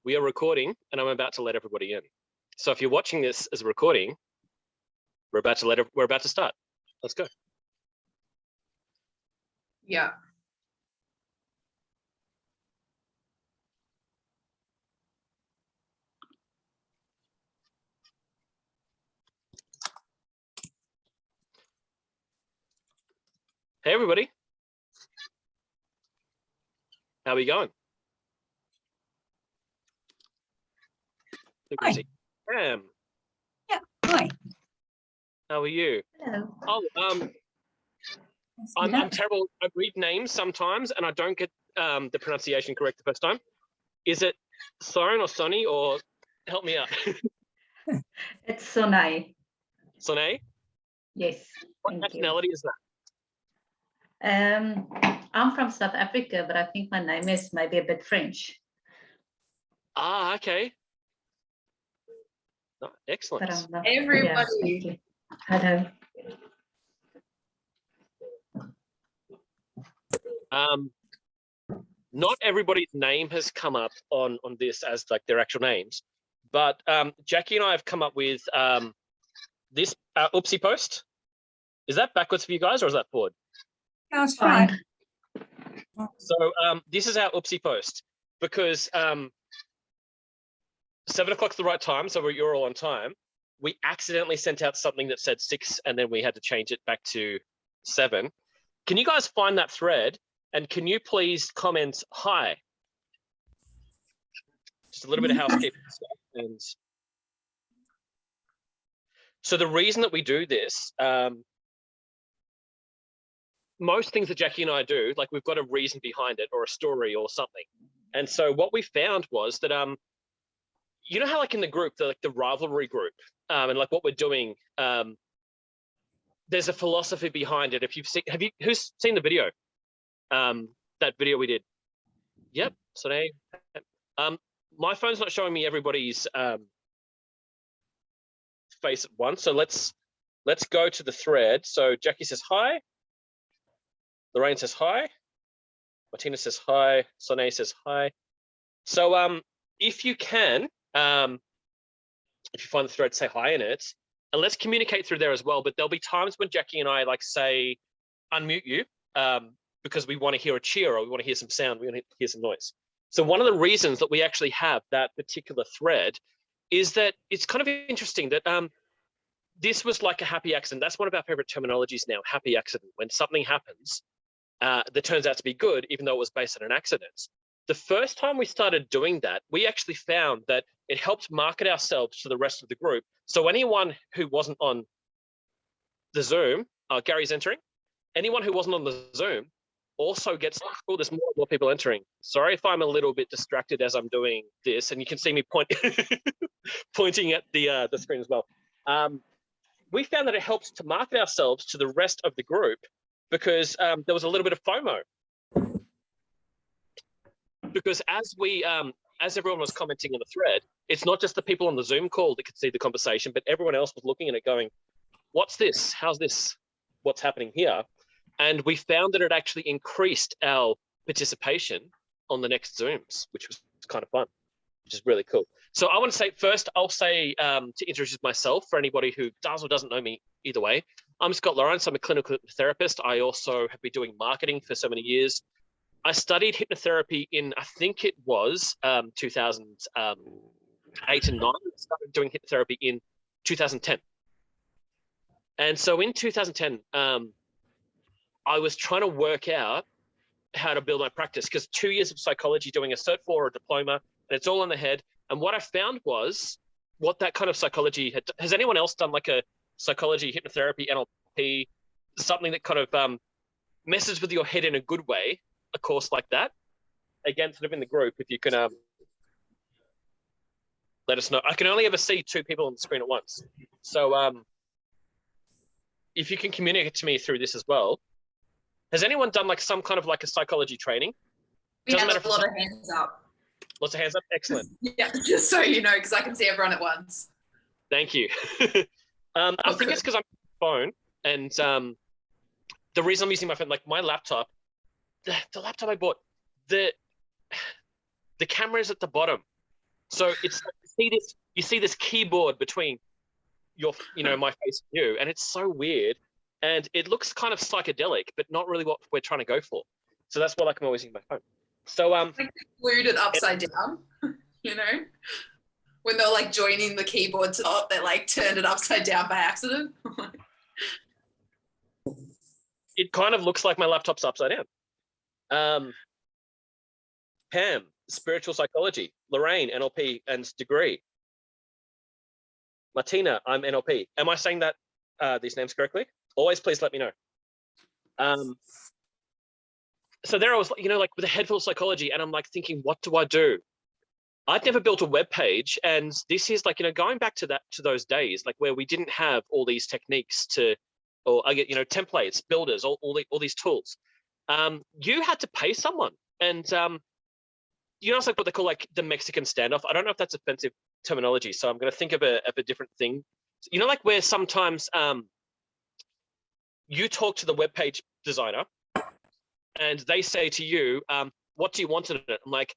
We are recording, and I'm about to let everybody in. So if you're watching this as a recording, we're about to start. Let's go. Yeah. Hey everybody. How are we going? Hi. Pam, Yeah, hi. how are you? Hello. Oh, I'm terrible. I read names sometimes and I don't get the pronunciation correct the first time. Is it Son or Sonny, or help me out? It's Sonai. Sonny? Yes, What thank nationality is that? you. I'm from South Africa, but I think my name is maybe a bit French. Ah, okay. Oh, excellent. But I'm not. Everybody. Yeah, hello. Not everybody's name has come up on this as like their actual names, but Jackie and I have come up with this oopsie post. Is that backwards for you guys, or is that forward? No, it's fine. So this is our oopsie post, because 7 o'clock's the right time, so you're all on time. We accidentally sent out something that said 6, and then we had to change it back to 7. Can you guys find that thread? And can you please comment hi? Just a little bit of housekeeping stuff. And so the reason that we do this, most things that Jackie and I do, like we've got a reason behind it or a story or something. And so what we found was that, you know how like in the group, the Rivalry group, and like what we're doing, there's a philosophy behind it. If you've seen, who's seen the video? That video we did. Yep. So they, my phone's not showing me everybody's face at once. So let's go to the thread. So Jackie says hi. Lorraine says hi. Martina says hi. Sonia says hi. So if you can, if you find the thread, say hi in it, and let's communicate through there as well. But there'll be times when Jackie and I like say unmute you, because we want to hear a cheer, or we want to hear some sound, we want to hear some noise. So one of the reasons that we actually have that particular thread is that it's kind of interesting that this was like a happy accident. That's one of our favorite terminologies now, happy accident. When something happens that turns out to be good, even though it was based on an accident. The first time we started doing that, we actually found that it helped market ourselves to the rest of the group. So anyone who wasn't on the Zoom, Gary's entering, anyone who wasn't on the Zoom also gets, oh, there's more and more people entering. Sorry if I'm a little bit distracted as I'm doing this, and you can see me pointing at the screen as well. We found that it helps to market ourselves to the rest of the group, because there was a little bit of FOMO. Because as everyone was commenting on the thread, it's not just the people on the Zoom call that could see the conversation, but everyone else was looking at it going, what's this? How's this? What's happening here? And we found that it actually increased our participation on the next Zooms, which was kind of fun, which is really cool. So I want to say first, I'll say to introduce myself for anybody who does or doesn't know me either way. I'm Scott Lawrence. I'm a clinical therapist. I also have been doing marketing for so many years. I studied hypnotherapy in, I think it was 2008 and 9. I started doing hypnotherapy in 2010. And so in 2010, I was trying to work out how to build my practice, because 2 years of psychology, doing a Cert 4 or a diploma, and it's all in the head. And what I found was what that kind of psychology has anyone else done like a psychology, hypnotherapy, NLP, something that kind of messes with your head in a good way, a course like that? Again, sort of in the group, if you can let us know. I can only ever see 2 people on the screen at once. So if you can communicate to me through this as well. Has anyone done like some kind of like a psychology training? We have a lot of hands up. Lots of hands up? Excellent. Yeah, just so you know, because I can see everyone at once. Thank you. I think it's because I'm on my phone, and the reason I'm using my phone, like my laptop, the laptop I bought, the camera is at the bottom. So it's you see this keyboard between your, my face and you, and it's so weird, and it looks kind of psychedelic, but not really what we're trying to go for. So that's why, like, I'm always using my phone. So Like they glued it upside down, when they're like joining the keyboard to the, they like turned it upside down by accident. it kind of looks like my laptop's upside down. Pam, spiritual psychology. Lorraine, NLP and degree. Martina, I'm NLP. Am I saying that these names correctly? Always please let me know. So there I was, like with a head full of psychology, and I'm like thinking, what do I do? I'd never built a web page, and this is like, going back to those days, like where we didn't have all these techniques or I get, templates, builders, all these tools. You had to pay someone, and it's like what they call like the Mexican standoff. I don't know if that's offensive terminology, so I'm going to think of a different thing. Like where sometimes you talk to the web page designer, and they say to you, what do you want in it? I'm like,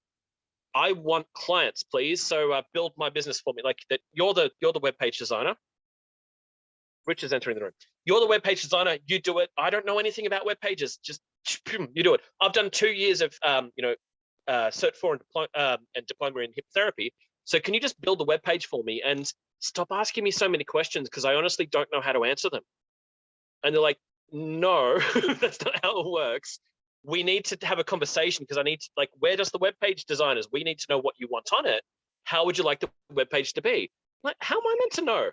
I want clients, please. So build my business for me. Like that, you're the web page designer. Rich is entering the room. You're the web page designer. You do it. I don't know anything about web pages. Just you do it. I've done 2 years of Cert 4 and diploma in hypnotherapy. So can you just build the web page for me and stop asking me so many questions, because I honestly don't know how to answer them. And they're like, no, that's not how it works. We need to have a conversation, because I need to, like, where does the web page designers, we need to know what you want on it. How would you like the web page to be? Like, how am I meant to know?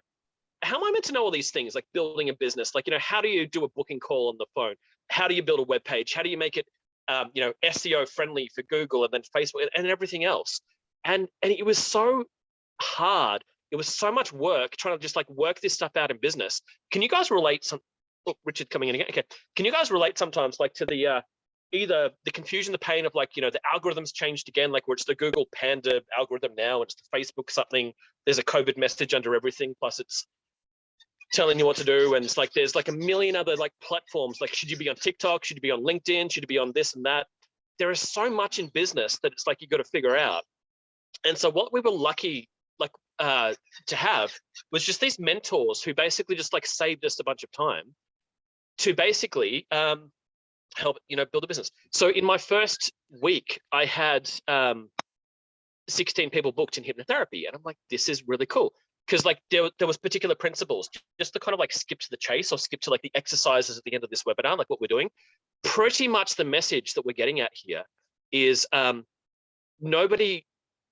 How am I meant to know all these things, like building a business? Like, how do you do a booking call on the phone? How do you build a web page? How do you make it, SEO friendly for Google and then Facebook and everything else? And it was so hard. It was so much work trying to just like work this stuff out in business. Can you guys relate Richard coming in again? Okay. Can you guys relate sometimes like to the, either the confusion, the pain of like, the algorithms changed again, like where it's the Google Panda algorithm now, it's the Facebook something, there's a COVID message under everything, plus it's telling you what to do. And it's like, there's like a million other like platforms, like, should you be on TikTok? Should you be on LinkedIn? Should you be on this and that? There is so much in business that it's like, you got to figure out. And so what we were lucky, like to have was just these mentors who basically just like saved us a bunch of time to basically, help build a business. So in my first week, I had 16 people booked in hypnotherapy, and I'm like, this is really cool, because like there was particular principles, just to kind of like skip to the chase or skip to like the exercises at the end of this webinar, like what we're doing. Pretty much the message that we're getting at here is nobody,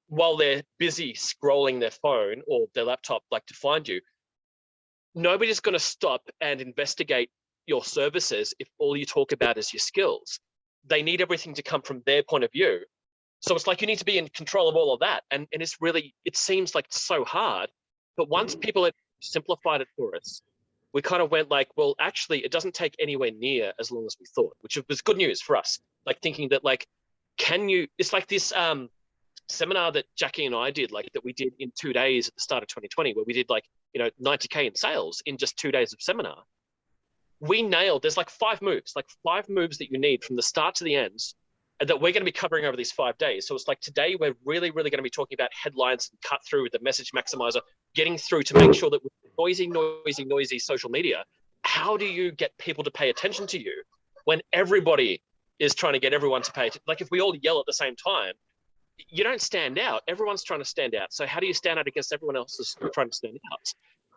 while they're busy scrolling their phone or their laptop, like to find you, nobody's going to stop and investigate your services if all you talk about is your skills. They need everything to come from their point of view. So it's like you need to be in control of all of that. And it's really, it seems like so hard. But once people had simplified it for us, we kind of went like, well, actually, it doesn't take anywhere near as long as we thought, which was good news for us. Like thinking that like, it's like this seminar that Jackie and I did, like that we did in 2 days at the start of 2020, where we did like, 90K in sales in just 2 days of seminar. We nailed, there's like 5 moves that you need from the start to the end that we're going to be covering over these 5 days. So it's like today we're really, really going to be talking about headlines and cut through the message maximizer, getting through to make sure that with noisy social media, how do you get people to pay attention to you when everybody is trying to get everyone to pay attention? Like if we all yell at the same time, you don't stand out. Everyone's trying to stand out. So how do you stand out against everyone else who's trying to stand out?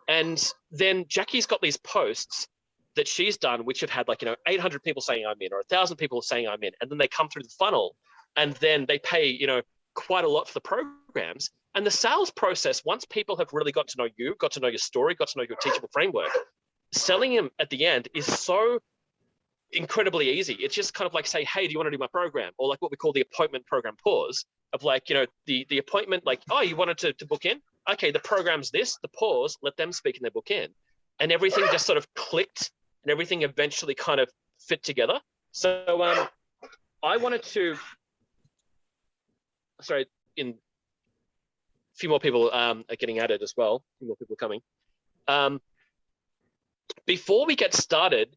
And then Jackie's got these posts that she's done, which have had like, 800 people saying I'm in, or 1,000 people saying I'm in, and then they come through the funnel, and then they pay, quite a lot for the programs. And the sales process, once people have really got to know you, got to know your story, got to know your teachable framework, selling them at the end is so incredibly easy. It's just kind of like say, hey, do you want to do my program? Or like what we call the appointment program pause of like, the appointment, like, oh, you wanted to book in? Okay, the program's this, the pause, let them speak and they book in. And everything just sort of clicked, and everything eventually kind of fit together. So I wanted to, sorry, a few more people are getting added as well. A few more people coming. Before we get started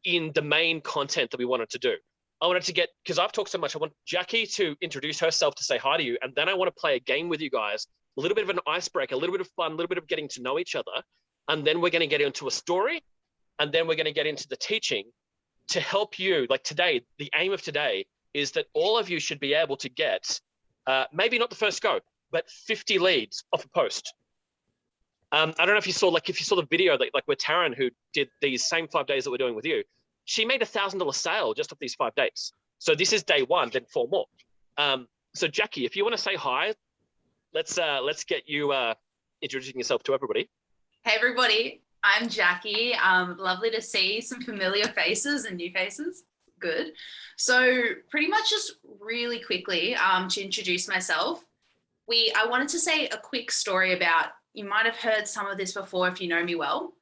in the main content that we wanted to do, I wanted to get, because I've talked so much, I want Jackie to introduce herself to say hi to you. And then I want to play a game with you guys, a little bit of an icebreaker, a little bit of fun, a little bit of getting to know each other. And then we're going to get into a story. And then we're going to get into the teaching to help you. Like today, the aim of today is that all of you should be able to get, maybe not the first go, but 50 leads off a post. I don't know if you saw, the video that where Taryn, who did these same 5 days that we're doing with you, she made $1,000 sale just off these 5 days. So this is day one, then 4 more. So Jackie, if you want to say hi, let's get you introducing yourself to everybody. Hey everybody, I'm Jackie. Lovely to see some familiar faces and new faces. Good. So pretty much just really quickly to introduce myself, I wanted to say a quick story about, you might have heard some of this before if you know me well,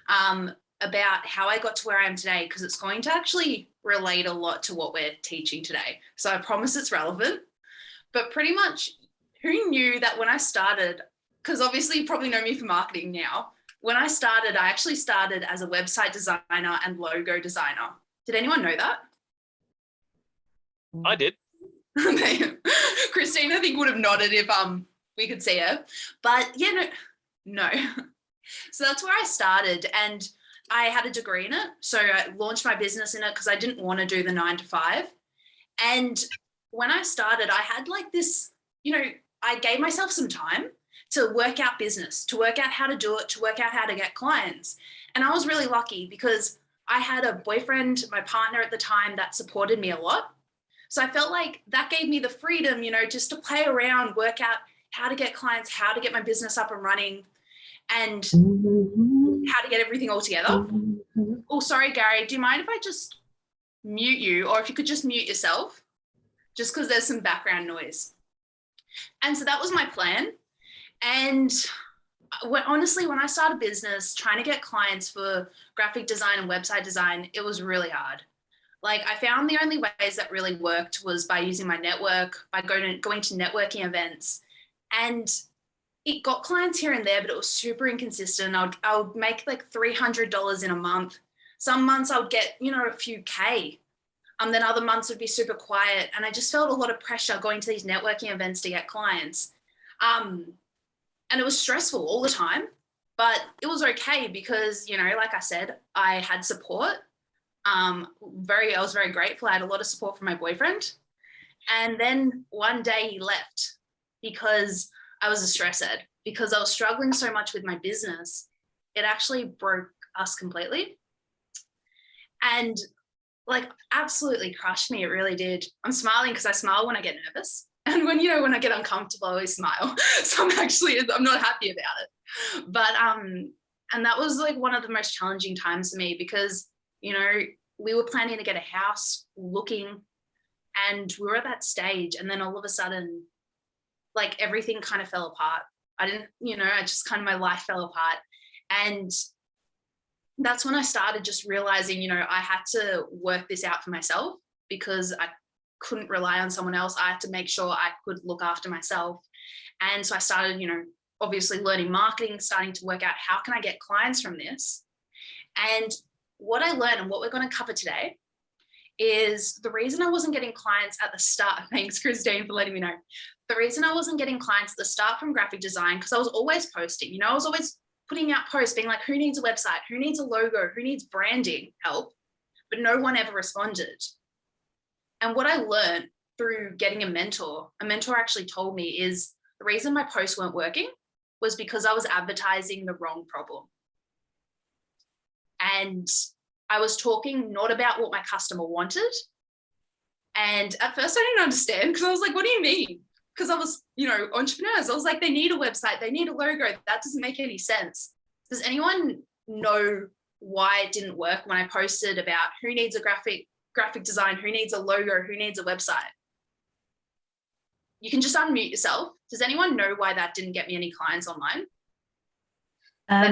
about how I got to where I am today, because it's going to actually relate a lot to what we're teaching today. So I promise it's relevant. But pretty much, who knew that when I started, because obviously you probably know me for marketing now, when I started, I actually started as a website designer and logo designer. Did anyone know that? I did. Christine, I think, would have nodded if we could see her. But yeah, no. So that's where I started, and I had a degree in it. So I launched my business in it because I didn't want to do the 9 to 5. And when I started, I had like this, I gave myself some time to work out business, to work out how to do it, to work out how to get clients. And I was really lucky because I had a boyfriend, my partner at the time, that supported me a lot. So I felt like that gave me the freedom, just to play around, work out how to get clients, how to get my business up and running, and how to get everything all together. Oh, sorry, Gary, do you mind if I just mute you, or if you could just mute yourself, just because there's some background noise. And so that was my plan. And honestly, when I started business, trying to get clients for graphic design and website design, it was really hard. Like, I found the only ways that really worked was by using my network, by going to networking events. And it got clients here and there, but it was super inconsistent. I would make like $300 in a month. Some months I would get, a few K. Then other months would be super quiet. And I just felt a lot of pressure going to these networking events to get clients. And it was stressful all the time, but it was okay because, like I said, I had support. I was very grateful. I had a lot of support from my boyfriend. And then one day he left because I was a stress ed, because I was struggling so much with my business. It actually broke us completely. And like absolutely crushed me. It really did. I'm smiling because I smile when I get nervous. And when I get uncomfortable, I always smile. So I'm not happy about it. But, and that was like one of the most challenging times for me because, we were planning to get a house, looking, and we were at that stage. And then all of a sudden, like everything kind of fell apart. My life fell apart. And that's when I started just realizing, I had to work this out for myself because I couldn't rely on someone else. I had to make sure I could look after myself. And so I started, obviously learning marketing, starting to work out how can I get clients from this. And what I learned and what we're going to cover today is the reason I wasn't getting clients at the start. Thanks, Christine, for letting me know. The reason I wasn't getting clients at the start from graphic design, because I was always posting, I was always putting out posts being like, who needs a website? Who needs a logo? Who needs branding help? But no one ever responded. And what I learned through getting a mentor actually told me is the reason my posts weren't working was because I was advertising the wrong problem. And I was talking not about what my customer wanted. And at first I didn't understand because I was like, what do you mean? Because I was, entrepreneurs. I was like, they need a website. They need a logo. That doesn't make any sense. Does anyone know why it didn't work when I posted about who needs a graphic design, who needs a logo, who needs a website? You can just unmute yourself. Does anyone know why that didn't get me any clients online?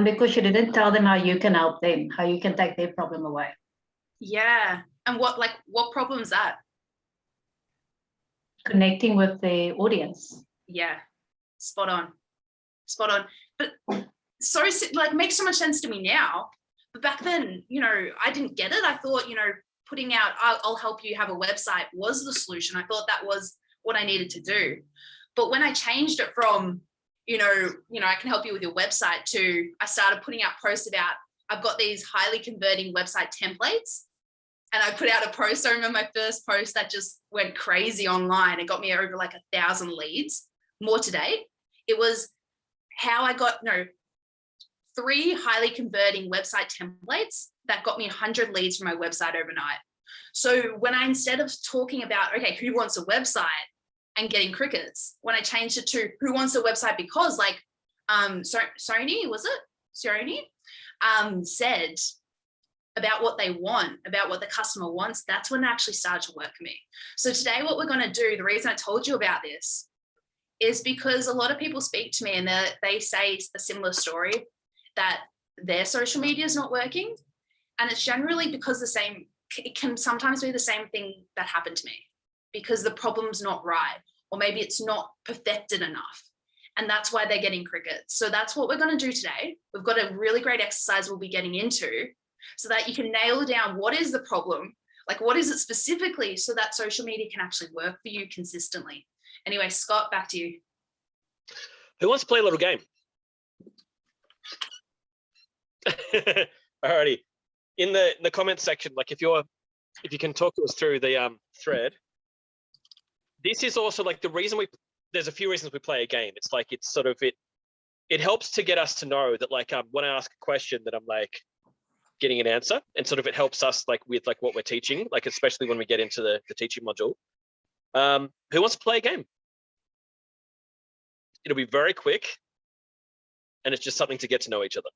Because you didn't tell them how you can help them, how you can take their problem away. Yeah. And what problem is that? Connecting with the audience. Yeah. Spot on. But makes so much sense to me now. But back then, I didn't get it. I thought, putting out, I'll help you have a website was the solution. I thought that was what I needed to do. But when I changed it from, I can help you with your website to, I started putting out posts about, I've got these highly converting website templates. And I put out a post. I remember my first post that just went crazy online. It got me over like 1,000 leads, more today. It was how I got, 3 highly converting website templates that got me 100 leads from my website overnight. So when I, instead of talking about, okay, who wants a website and getting crickets, when I changed it to who wants a website because like Sony, was it? Sony said about what they want, about what the customer wants, that's when it actually started to work for me. So today what we're going to do, the reason I told you about this is because a lot of people speak to me and they say a similar story that their social media is not working. And it's generally because it can sometimes be the same thing that happened to me because the problem's not right, or maybe it's not perfected enough. And that's why they're getting crickets. So that's what we're going to do today. We've got a really great exercise we'll be getting into so that you can nail down what is the problem, like what is it specifically, so that social media can actually work for you consistently. Anyway, Scott, back to you. Who wants to play a little game? Alrighty. In the comments section, like if you can talk to us through the thread. This is also like the reason there's a few reasons we play a game. It's like it's sort of it helps to get us to know that like when I ask a question that I'm like getting an answer, and sort of it helps us like with like what we're teaching, like especially when we get into the teaching module. Who wants to play a game? It'll be very quick, and it's just something to get to know each other.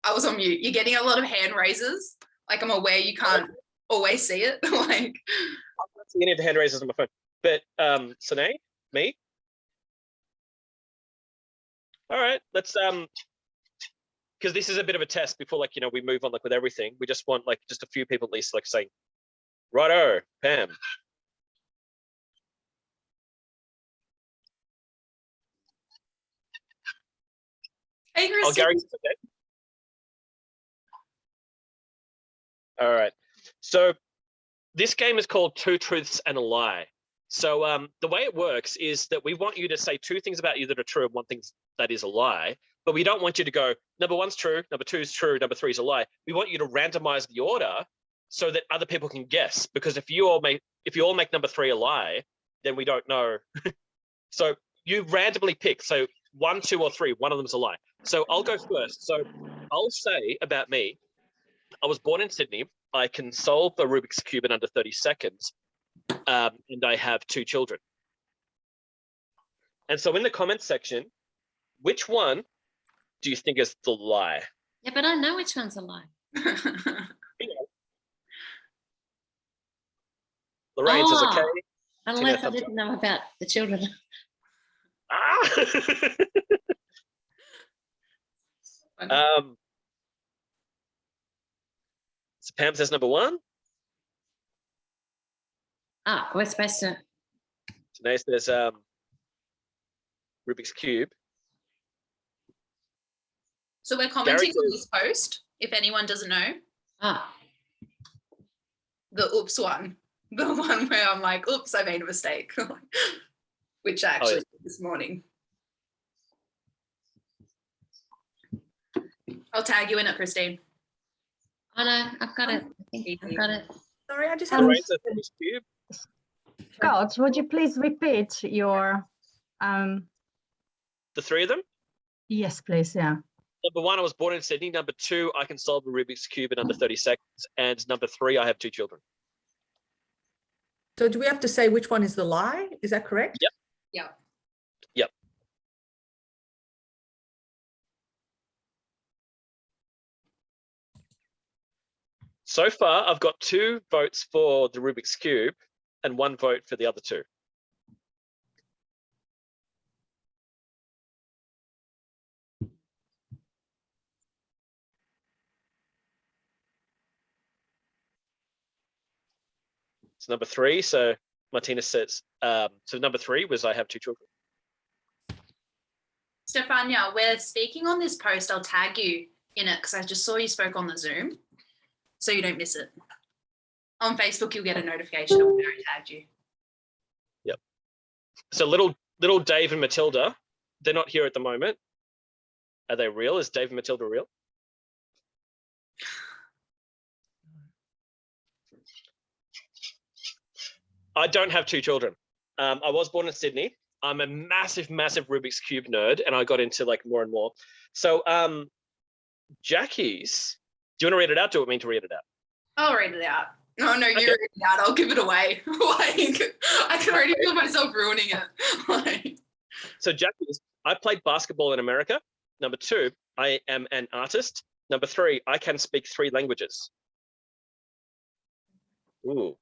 I was on mute. You're getting a lot of hand raises. Like I'm aware you can't always see it. Like I can't see any of the hand raises on my phone. But Sine, me. All right, let's because this is a bit of a test before like we move on like with everything. We just want like just a few people at least like saying, righto, Pam. Hey, Kristen. Oh, Gary's okay. All right. So this game is called Two Truths and a Lie. So the way it works is that we want you to say 2 things about you that are true and 1 thing that is a lie, but we don't want you to go, number 1's true, number 2 is true, number 3 is a lie. We want you to randomize the order so that other people can guess, because if you all make number 3 a lie, then we don't know. So you randomly pick. So 1, 2, or 3, one of them is a lie. So I'll go first. So I'll say about me, I was born in Sydney. I can solve a Rubik's Cube in under 30 seconds. And I have 2 children. And so in the comments section, which one do you think is the lie? Yeah, but I know which one's a lie. Lorraine says okay. Unless I didn't know about the children. So Pam says number 1. We're supposed to. Today says Rubik's Cube. So we're commenting on this post, if anyone doesn't know. The oops one. The one where I'm like, oops, I made a mistake. Which I actually did this morning. I'll tag you in it, Christine. Oh no, I've got it. I've got it. Sorry, I just have Lorraine says Rubik's Cube. Scott, would you please repeat your The 3 of them? yes, please, yeah. Number 1, I was born in Sydney. Number 2, I can solve a Rubik's Cube in under 30 seconds. And number 3, I have 2 children. So do we have to say which one is the lie? Is that correct? Yep. Yeah. Yep. So far, I've got 2 votes for the Rubik's Cube and 1 vote for the other 2. It's number 3. So Martina says, so number 3 was I have 2 children. Stefania, we're speaking on this post. I'll tag you in it because I just saw you spoke on the Zoom, so you don't miss it. On Facebook, you'll get a notification of when I tagged you. Yep. So little Dave and Matilda, they're not here at the moment. Are they real? Is Dave and Matilda real? I don't have 2 children. I was born in Sydney. I'm a massive Rubik's Cube nerd, and I got into like more and more. So Jackie's, do you want to read it out? Do you want me to read it out? I'll read it out. No, you Okay. read it out. I'll give it away. Like, I can already feel myself ruining it. Like, So Jackie's, I played basketball in America. Number 2, I am an artist. Number 3, I can speak 3 languages. Ooh.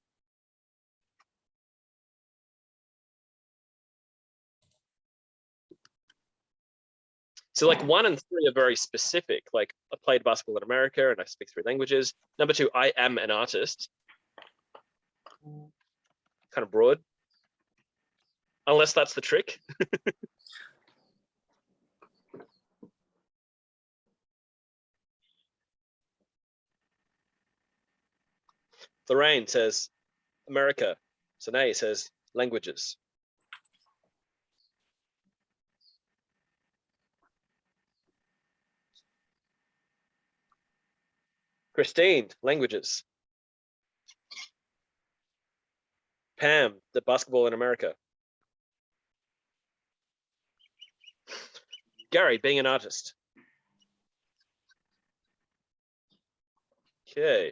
So like 1 and 3 are very specific. Like I played basketball in America and I speak 3 languages. Number 2, I am an artist. Kind of broad. Unless that's the trick. Lorraine says America. Sanae says languages. Christine, languages. Pam, the basketball in America. Gary, being an artist. Okay.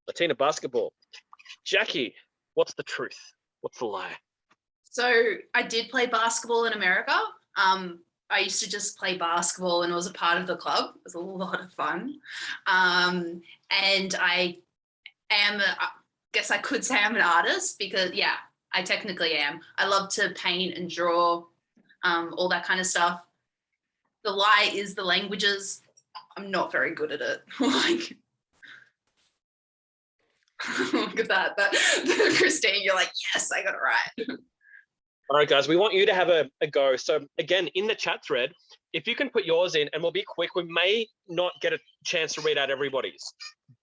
Latina, basketball. Jackie, what's the truth? What's the lie? so I did play basketball in America. I used to just play basketball and I was a part of the club. It was a lot of fun. And I guess I could say I'm an artist because, yeah, I technically am. I love to paint and draw, all that kind of stuff. The lie is the languages. I'm not very good at it. Like, look at that. Christine, you're like, yes, I got it right. All right, guys, we want you to have a go. So again, in the chat thread, if you can put yours in, and we'll be quick, we may not get a chance to read out everybody's.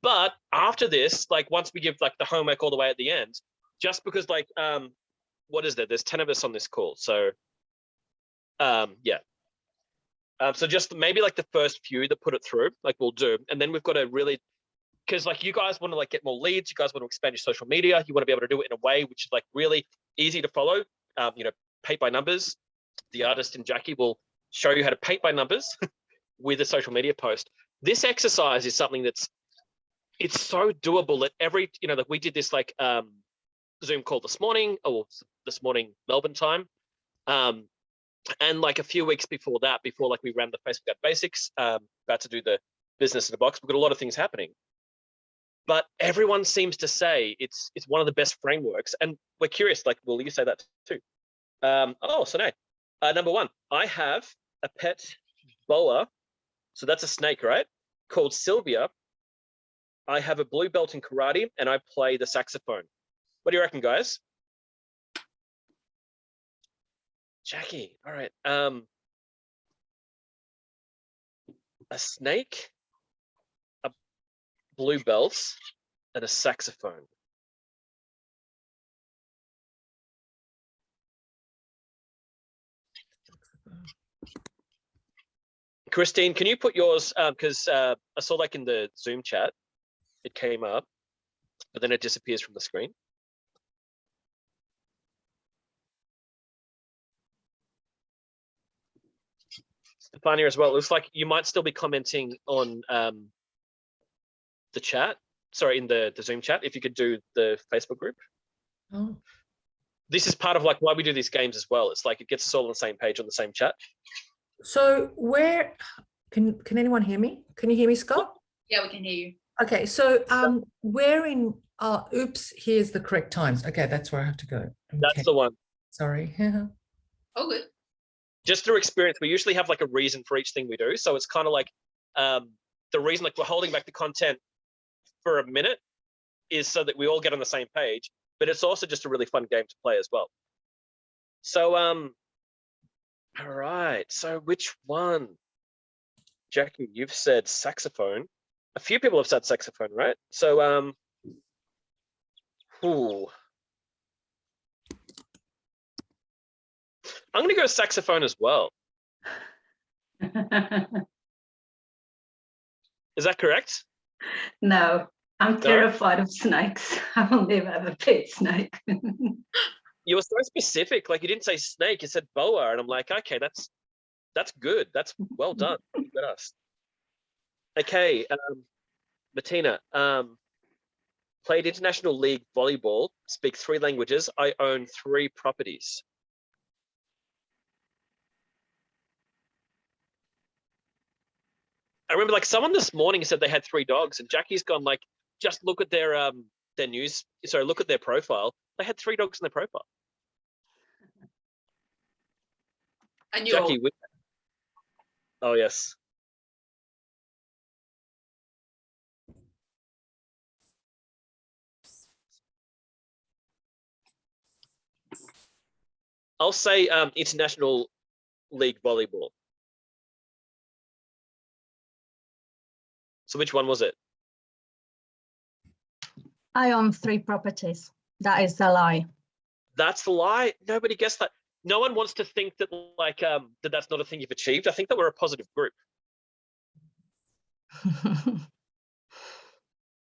But after this, like once we give like the homework all the way at the end, just because like, what is there? There's 10 of us on this call. So yeah. So just maybe like the first few that put it through, like we'll do. And then we've got to really, because like you guys want to like get more leads, you guys want to expand your social media, you want to be able to do it in a way which is like really easy to follow. You know, paint by numbers. The artist in Jackie will show you how to paint by numbers with a social media post. This exercise is something it's so doable that every, you know, like we did this like Zoom call this morning Melbourne time. And like a few weeks before that, before like we ran the Facebook Ad Basics, about to do the business in a box, we've got a lot of things happening. But everyone seems to say it's one of the best frameworks. And we're curious, like, will you say that too? Oh, so no. Number 1, I have a pet boa. So that's a snake, right? Called Sylvia. I have a blue belt in karate and I play the saxophone. What do you reckon, guys? Jackie, all right. A snake, a blue belt, and a saxophone. Christine, can you put yours? Because I saw like in the Zoom chat, it came up, but then it disappears from the screen. Stefania as well. It looks like you might still be commenting on the chat. Sorry, in the Zoom chat, if you could do the Facebook group. Oh. This is part of like why we do these games as well. It's like it gets us all on the same page on the same chat. So where can anyone hear me? Can you hear me, Scott? Yeah, we can hear you. Okay, so where in oops, here's the correct times. Okay, that's where I have to go. Okay. That's the one. Sorry. Oh, good. Just through experience, we usually have like a reason for each thing we do. So it's kind of like the reason like we're holding back the content for a minute is so that we all get on the same page, but it's also just a really fun game to play as well. So all right, so which one? Jackie, you've said saxophone. A few people have said saxophone, right? So, ooh. I'm going to go saxophone as well. Is that correct? No, I'm terrified of snakes. I will never have a pet snake. You were so specific. Like you didn't say snake, you said boa. And I'm like, okay, that's good. That's well done. You got us. Okay, Martina, played international league volleyball, speak 3 languages. I own 3 properties. I remember like someone this morning said they had 3 dogs, and Jackie's gone like, just look at their news. Sorry, look at their profile. They had 3 dogs in their profile. And you Jackie, oh yes. I'll say international league volleyball. So which one was it? I own 3 properties. That is a lie. That's the lie. Nobody guessed that. No one wants to think that like that's not a thing you've achieved. I think that we're a positive group.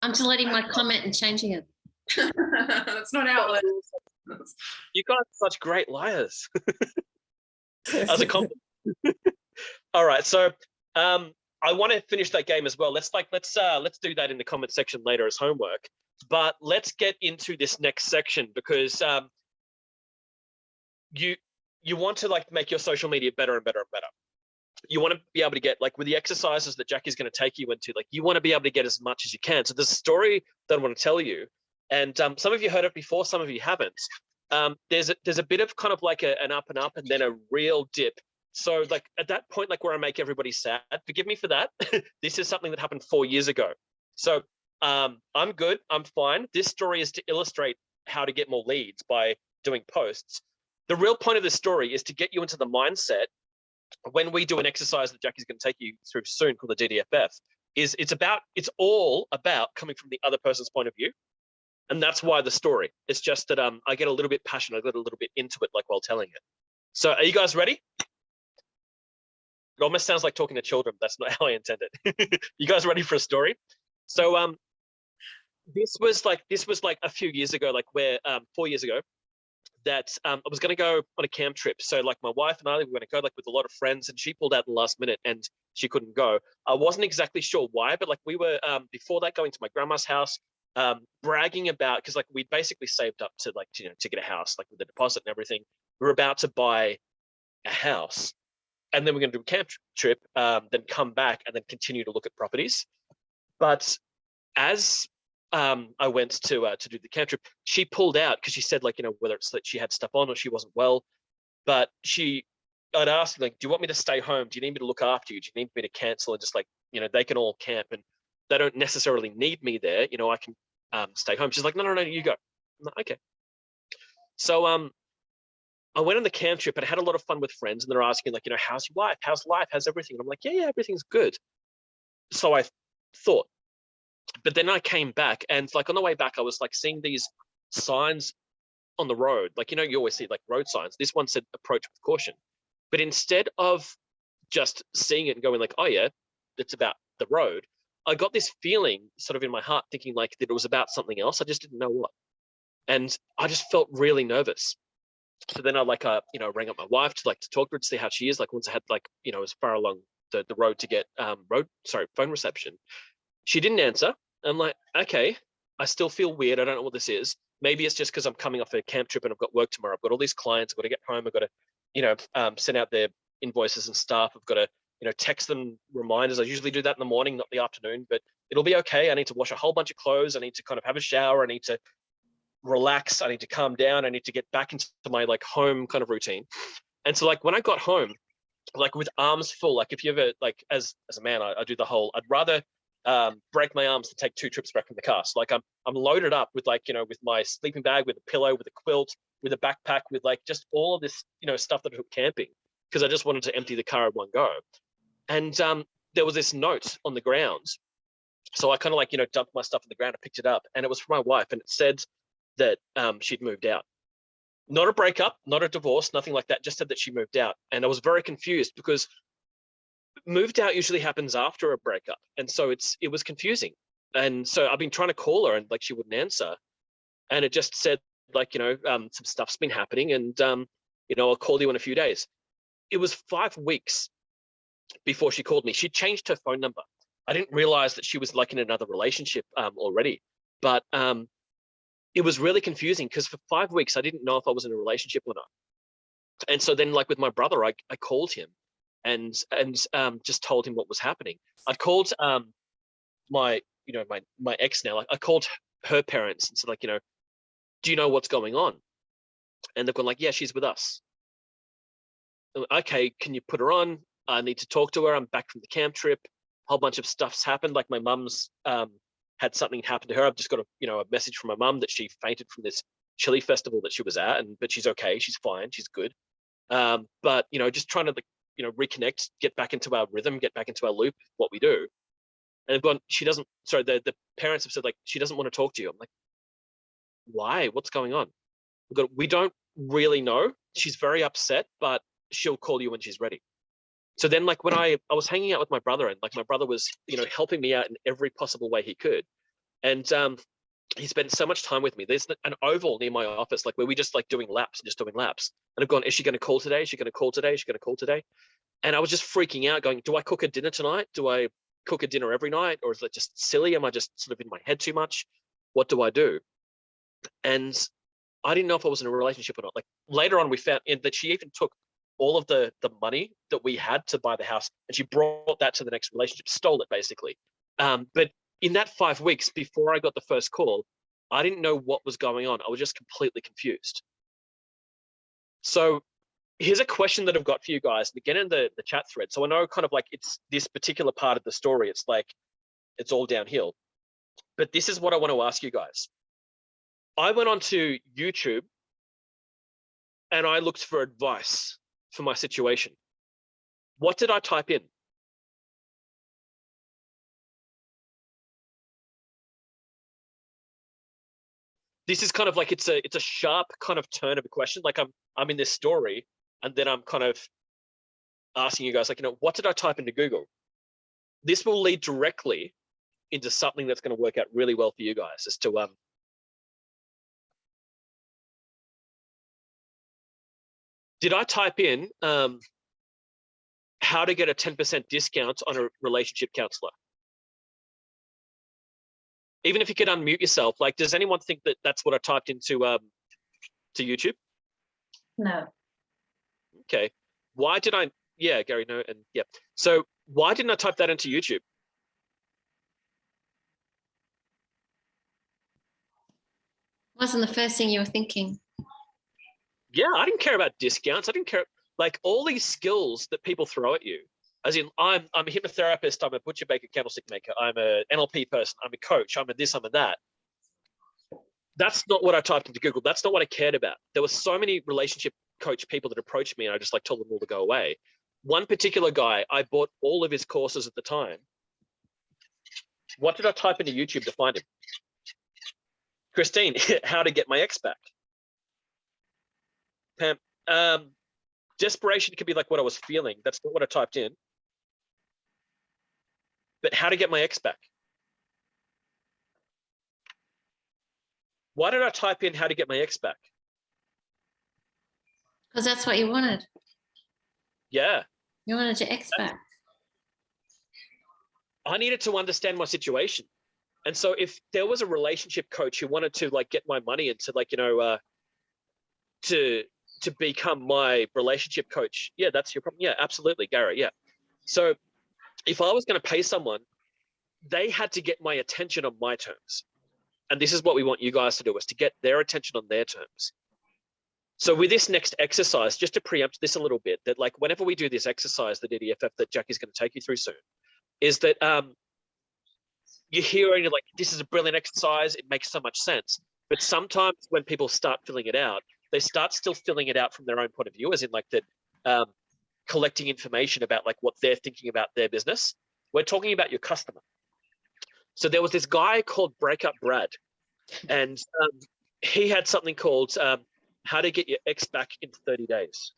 I'm deleting my comment and changing it. That's not how it works. You guys are such great liars. As a compliment. All right, so I want to finish that game as well. Let's do that in the comment section later as homework. But let's get into this next section because you want to like make your social media better and better and better. You want to be able to get like with the exercises that Jackie's going to take you into, like you want to be able to get as much as you can. So there's a story that I want to tell you, and some of you heard it before, some of you haven't. There's a bit of kind of like an up and up and then a real dip. So like at that point, like where I make everybody sad, forgive me for that. This is something that happened 4 years ago. So I'm good, I'm fine. This story is to illustrate how to get more leads by doing posts. The real point of this story is to get you into the mindset when we do an exercise that Jackie's going to take you through soon called the DDFF, it's all about coming from the other person's point of view. And that's why the story. It's just that I get a little bit passionate, I get a little bit into it like while telling it. So are you guys ready? It almost sounds like talking to children. That's not how I intended. You guys ready for a story? So this was like a few years ago, like where 4 years ago, that I was going to go on a camp trip. So like my wife and I, we were going to go like with a lot of friends, and she pulled out at the last minute and she couldn't go. I wasn't exactly sure why, but like we were before that going to my grandma's house, bragging about, because like we'd basically saved up to like, you know, to get a house, like with the deposit and everything. We were about to buy a house, and then we're going to do a camp trip, then come back and then continue to look at properties. But as I went to do the camp trip, she pulled out because she said like, you know, whether it's that she had stuff on or she wasn't well, but I'd asked like, do you want me to stay home? Do you need me to look after you? Do you need me to cancel? And just like, you know, they can all camp and they don't necessarily need me there. You know, I can stay home. She's like, no, you go. I'm like, okay. So I went on the camp trip and I had a lot of fun with friends, and they're asking like, you know, how's your wife? How's life? How's everything? And I'm like, yeah, everything's good. So I thought. But then I came back, and like on the way back, I was like seeing these signs on the road. Like, you know, you always see like road signs. This one said approach with caution. But instead of just seeing it and going like, oh yeah, it's about the road, I got this feeling sort of in my heart thinking like that it was about something else. I just didn't know what. And I just felt really nervous. So then I like, you know, rang up my wife to talk to her to see how she is. Like once I had like, you know, as far along the road to get phone reception. She didn't answer. I'm like, okay, I still feel weird. I don't know what this is. Maybe it's just because I'm coming off a camp trip and I've got work tomorrow. I've got all these clients. I've got to get home. I've got to, you know, send out their invoices and stuff. I've got to, you know, text them reminders. I usually do that in the morning, not the afternoon, but it'll be okay. I need to wash a whole bunch of clothes. I need to kind of have a shower. I need to relax. I need to calm down. I need to get back into my like home kind of routine. And so like when I got home, like with arms full, like if you ever like as a man, I do the whole, I'd rather break my arms to take 2 trips back from the car. So like I'm loaded up with like, you know, with my sleeping bag, with a pillow, with a quilt, with a backpack, with like just all of this, you know, stuff that I took camping because I just wanted to empty the car at one go. And there was this note on the ground. So I kind of like, you know, dumped my stuff on the ground and picked it up, and it was from my wife, and it said that she'd moved out. Not a breakup, not a divorce, nothing like that, just said that she moved out. And I was very confused because moved out usually happens after a breakup. And so it was confusing. And so I've been trying to call her and like she wouldn't answer. And it just said like, you know, some stuff's been happening and, you know, I'll call you in a few days. It was 5 weeks before she called me. She changed her phone number. I didn't realize that she was like in another relationship already, but it was really confusing because for 5 weeks, I didn't know if I was in a relationship or not. And so then like with my brother, I called him and just told him what was happening. I called my ex now. I called her parents and said like, you know, do you know what's going on? And they've gone like, yeah, she's with us. Okay, can you put her on? I need to talk to her. I'm back from the camp trip. A whole bunch of stuff's happened. Like my mum's had something happen to her. I've just got a message from my mum that she fainted from this chili festival that she was at, but she's okay. She's fine. She's good. But you know, just trying to reconnect, get back into our rhythm, get back into our loop, what we do. And they've gone, she doesn't. Sorry, the parents have said like she doesn't want to talk to you. I'm like, why? What's going on? We don't really know. She's very upset, but she'll call you when she's ready. So then like when I was hanging out with my brother and like my brother was, you know, helping me out in every possible way he could. And he spent so much time with me. There's an oval near my office, like where we just like doing laps. And I've gone, is she going to call today? Is she going to call today? Is she going to call today? And I was just freaking out going, do I cook a dinner tonight? Do I cook a dinner every night? Or is it just silly? Am I just sort of in my head too much? What do I do? And I didn't know if I was in a relationship or not. Like later on, we found that she even took all of the money that we had to buy the house and she brought that to the next relationship, stole it basically. But in that 5 weeks before I got the first call, I didn't know what was going on. I was just completely confused. So here's a question that I've got for you guys, and again in the chat thread. So I know kind of like it's this particular part of the story. It's like, it's all downhill. But this is what I want to ask you guys. I went onto YouTube and I looked for advice for my situation. What did I type in? This is kind of like it's a sharp kind of turn of a question. Like I'm in this story, and then I'm kind of asking you guys like, you know, what did I type into Google? This will lead directly into something that's going to work out really well for you guys as to did I type in how to get a 10% discount on a relationship counselor? Even if you could unmute yourself, like, does anyone think that that's what I typed into to YouTube? No. Okay. Why did I? Yeah, Gary, no, and yeah. So why didn't I type that into YouTube? Wasn't the first thing you were thinking. Yeah, I didn't care about discounts. I didn't care, like all these skills that people throw at you. As in, I'm a hypnotherapist, I'm a butcher, baker, candlestick maker, I'm a NLP person, I'm a coach, I'm a this, I'm a that. That's not what I typed into Google. That's not what I cared about. There were so many relationship coach people that approached me and I just like told them all to go away. One particular guy, I bought all of his courses at the time. What did I type into YouTube to find him? Christine, how to get my ex back. Pam, desperation could be like what I was feeling. That's not what I typed in. But how to get my ex back. Why did I type in how to get my ex back? Because that's what you wanted. Yeah. You wanted your ex back. I needed to understand my situation. And so if there was a relationship coach who wanted to like get my money and to like, you know, to become my relationship coach, yeah, that's your problem. Yeah, absolutely, Gary. Yeah. So if I was going to pay someone, they had to get my attention on my terms. And this is what we want you guys to do, is to get their attention on their terms. So with this next exercise, just to preempt this a little bit, that like whenever we do this exercise, the DDFF that Jackie's going to take you through soon, is that you hear and you're like, this is a brilliant exercise. It makes so much sense. But sometimes when people start filling it out, they start still filling it out from their own point of view, as in like that collecting information about like what they're thinking about their business. We're talking about your customer. So there was this guy called Breakup Brad, and he had something called how to get your ex back in 30 days.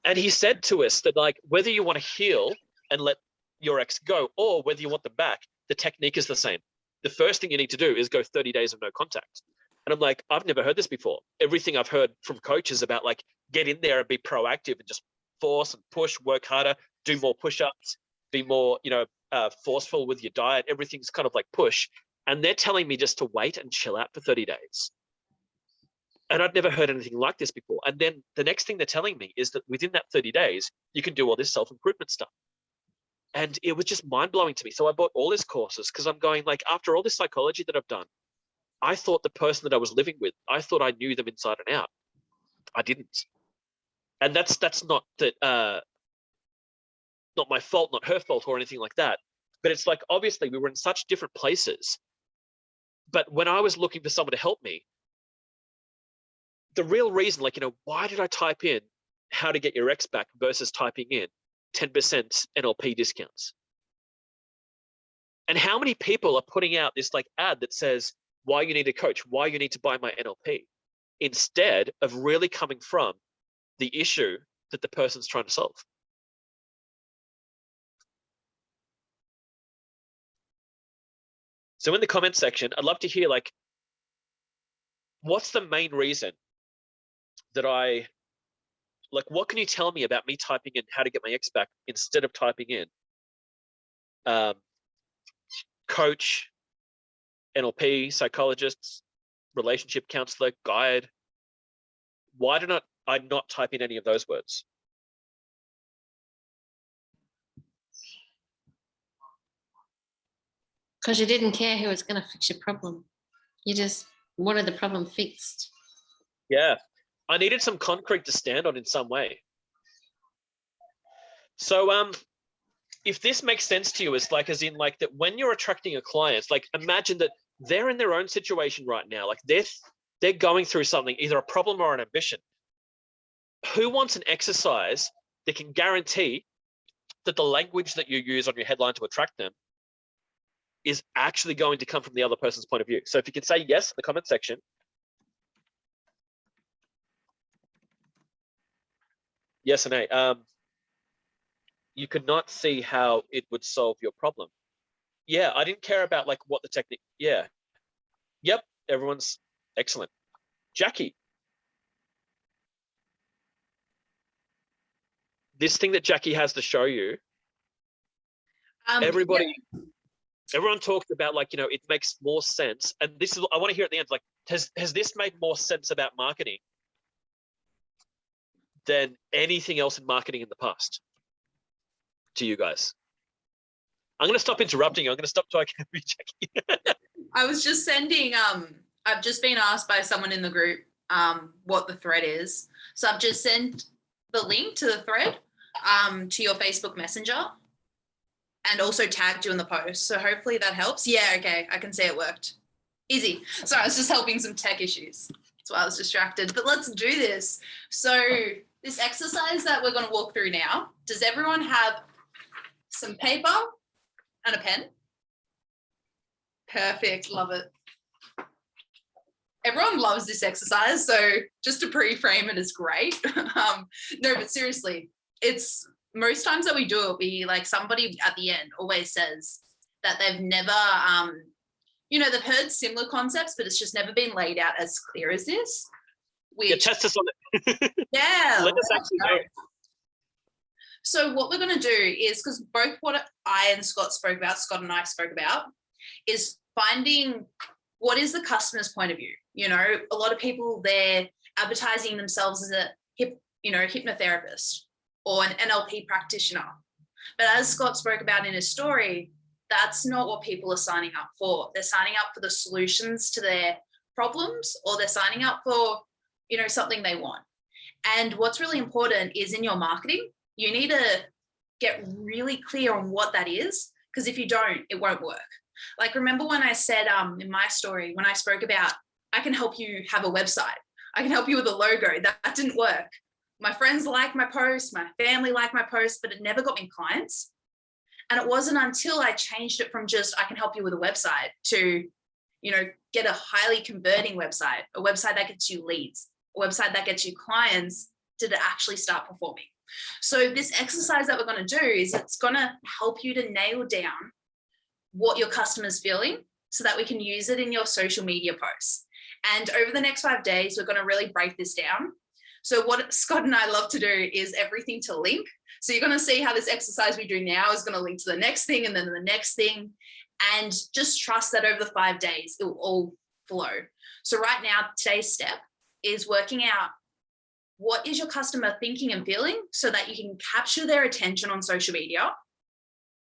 And he said to us that, like, whether you want to heal and let your ex go, or whether you want them back, the technique is the same. The first thing you need to do is go 30 days of no contact. And I'm like, I've never heard this before. Everything I've heard from coaches about, like, get in there and be proactive and just force and push, work harder, do more push-ups, be more, forceful with your diet. Everything's kind of like push. And they're telling me just to wait and chill out for 30 days. And I'd never heard anything like this before. And then the next thing they're telling me is that within that 30 days, you can do all this self-improvement stuff. And it was just mind-blowing to me. So I bought all these courses because I'm going, like, after all this psychology that I've done, I thought the person that I was living with, I thought I knew them inside and out. I didn't. And that's not that, not my fault, not her fault or anything like that. But it's like, obviously we were in such different places. But when I was looking for someone to help me, the real reason, like, why did I type in how to get your ex back versus typing in 10% NLP discounts? And how many people are putting out this, like, ad that says why you need a coach, why you need to buy my NLP, instead of really coming from the issue that the person's trying to solve? So in the comment section, I'd love to hear, like, what's the main reason that what can you tell me about me typing in how to get my ex back instead of typing in coach, NLP, psychologists, relationship counselor, guide? Why did I not type in any of those words? Because you didn't care who was going to fix your problem. You just wanted the problem fixed. Yeah, I needed some concrete to stand on in some way. So if this makes sense to you, it's like, as in, like, that when you're attracting a client, like, imagine that they're in their own situation right now. Like, they're going through something, either a problem or an ambition. Who wants an exercise that can guarantee that the language that you use on your headline to attract them is actually going to come from the other person's point of view? So if you can say yes in the comment section. Yes and A. You could not see how it would solve your problem. Yeah, I didn't care about, like, what the technique. Yeah. Yep, everyone's excellent. Jackie. This thing that Jackie has to show you, everyone talks about, like, it makes more sense. And this is, I want to hear at the end, like, has this made more sense about marketing than anything else in marketing in the past to you guys? I'm going to stop interrupting you. I'm going to stop talking to you, Jackie. I was just sending, I've just been asked by someone in the group what the thread is. So I've just sent the link to the thread to your Facebook Messenger and also tagged you in the post. So hopefully that helps. Yeah, okay, I can see it worked. Easy. Sorry, I was just helping some tech issues. That's why I was distracted. But let's do this. So this exercise that we're going to walk through now, does everyone have some paper and a pen? Perfect, love it. Everyone loves this exercise, so just to pre-frame it is great. No, but seriously, it's most times that we do it, we, like, somebody at the end always says that they've never, they've heard similar concepts, but it's just never been laid out as clear as this. Yeah, test us on it. Yeah. Let us actually know. So what we're going to do is, because both what I and Scott and I spoke about, is finding what is the customer's point of view. A lot of people, they're advertising themselves as a hypnotherapist or an NLP practitioner. But as Scott spoke about in his story, that's not what people are signing up for. They're signing up for the solutions to their problems, or they're signing up for, something they want. And what's really important is in your marketing, you need to get really clear on what that is, because if you don't, it won't work. Like, remember when I said in my story, when I spoke about, I can help you have a website, I can help you with a logo, that didn't work. my friends like my post, my family like my post, but it never got me clients. And it wasn't until I changed it from just, I can help you with a website to, you know, get a highly converting website, a website that gets you leads, a website that gets you clients, did it actually start performing. So this exercise that we're going to do is it's going to help you to nail down what your customer's feeling so that we can use it in your social media posts. And over the next 5 days, we're going to really break this down. So what Scott and I love to do is everything to link. So you're going to see how this exercise we do now is going to link to the next thing and then the next thing. And just trust that over the 5 days, it will all flow. So right now, today's step is working out what is your customer thinking and feeling so that you can capture their attention on social media,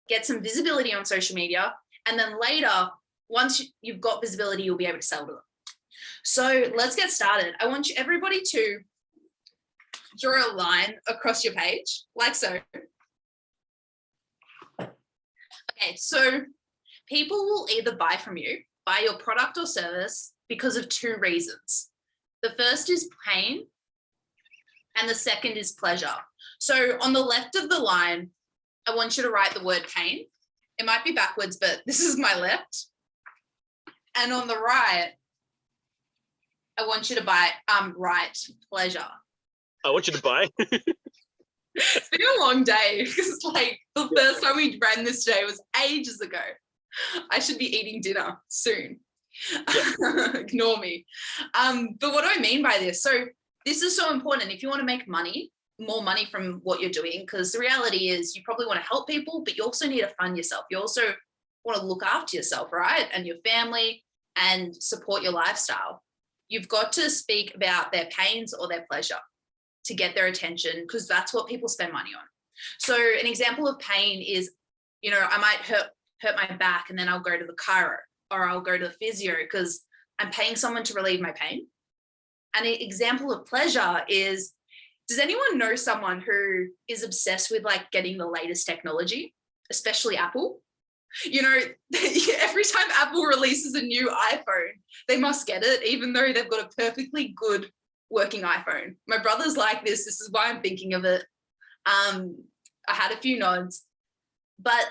get some visibility on social media, and then later, once you've got visibility, you'll be able to sell to them. So let's get started. I want everybody to draw a line across your page, like so. Okay, so people will either buy from you, buy your product or service because of 2 reasons. The first is pain, and the second is pleasure. So on the left of the line, I want you to write the word pain. It might be backwards, but this is my left. And on the right, I want you to write pleasure. I want you to buy. It's been a long day because like the first time we ran this today was ages ago. I should be eating dinner soon. Yeah. Ignore me. But what do I mean by this? So this is so important. If you want to make money, more money from what you're doing, because the reality is you probably want to help people, but you also need to fund yourself. You also want to look after yourself, right? And your family and support your lifestyle. You've got to speak about their pains or their pleasure to get their attention, because that's what people spend money on. So an example of pain is, you know, I might hurt my back and then I'll go to the chiro or I'll go to the physio because I'm paying someone to relieve my pain. And an example of pleasure is, does anyone know someone who is obsessed with like getting the latest technology, especially Apple? You know, every time Apple releases a new iPhone, they must get it, even though they've got a perfectly good working iPhone. My brother's like this. This is why I'm thinking of it. I had a few nods, but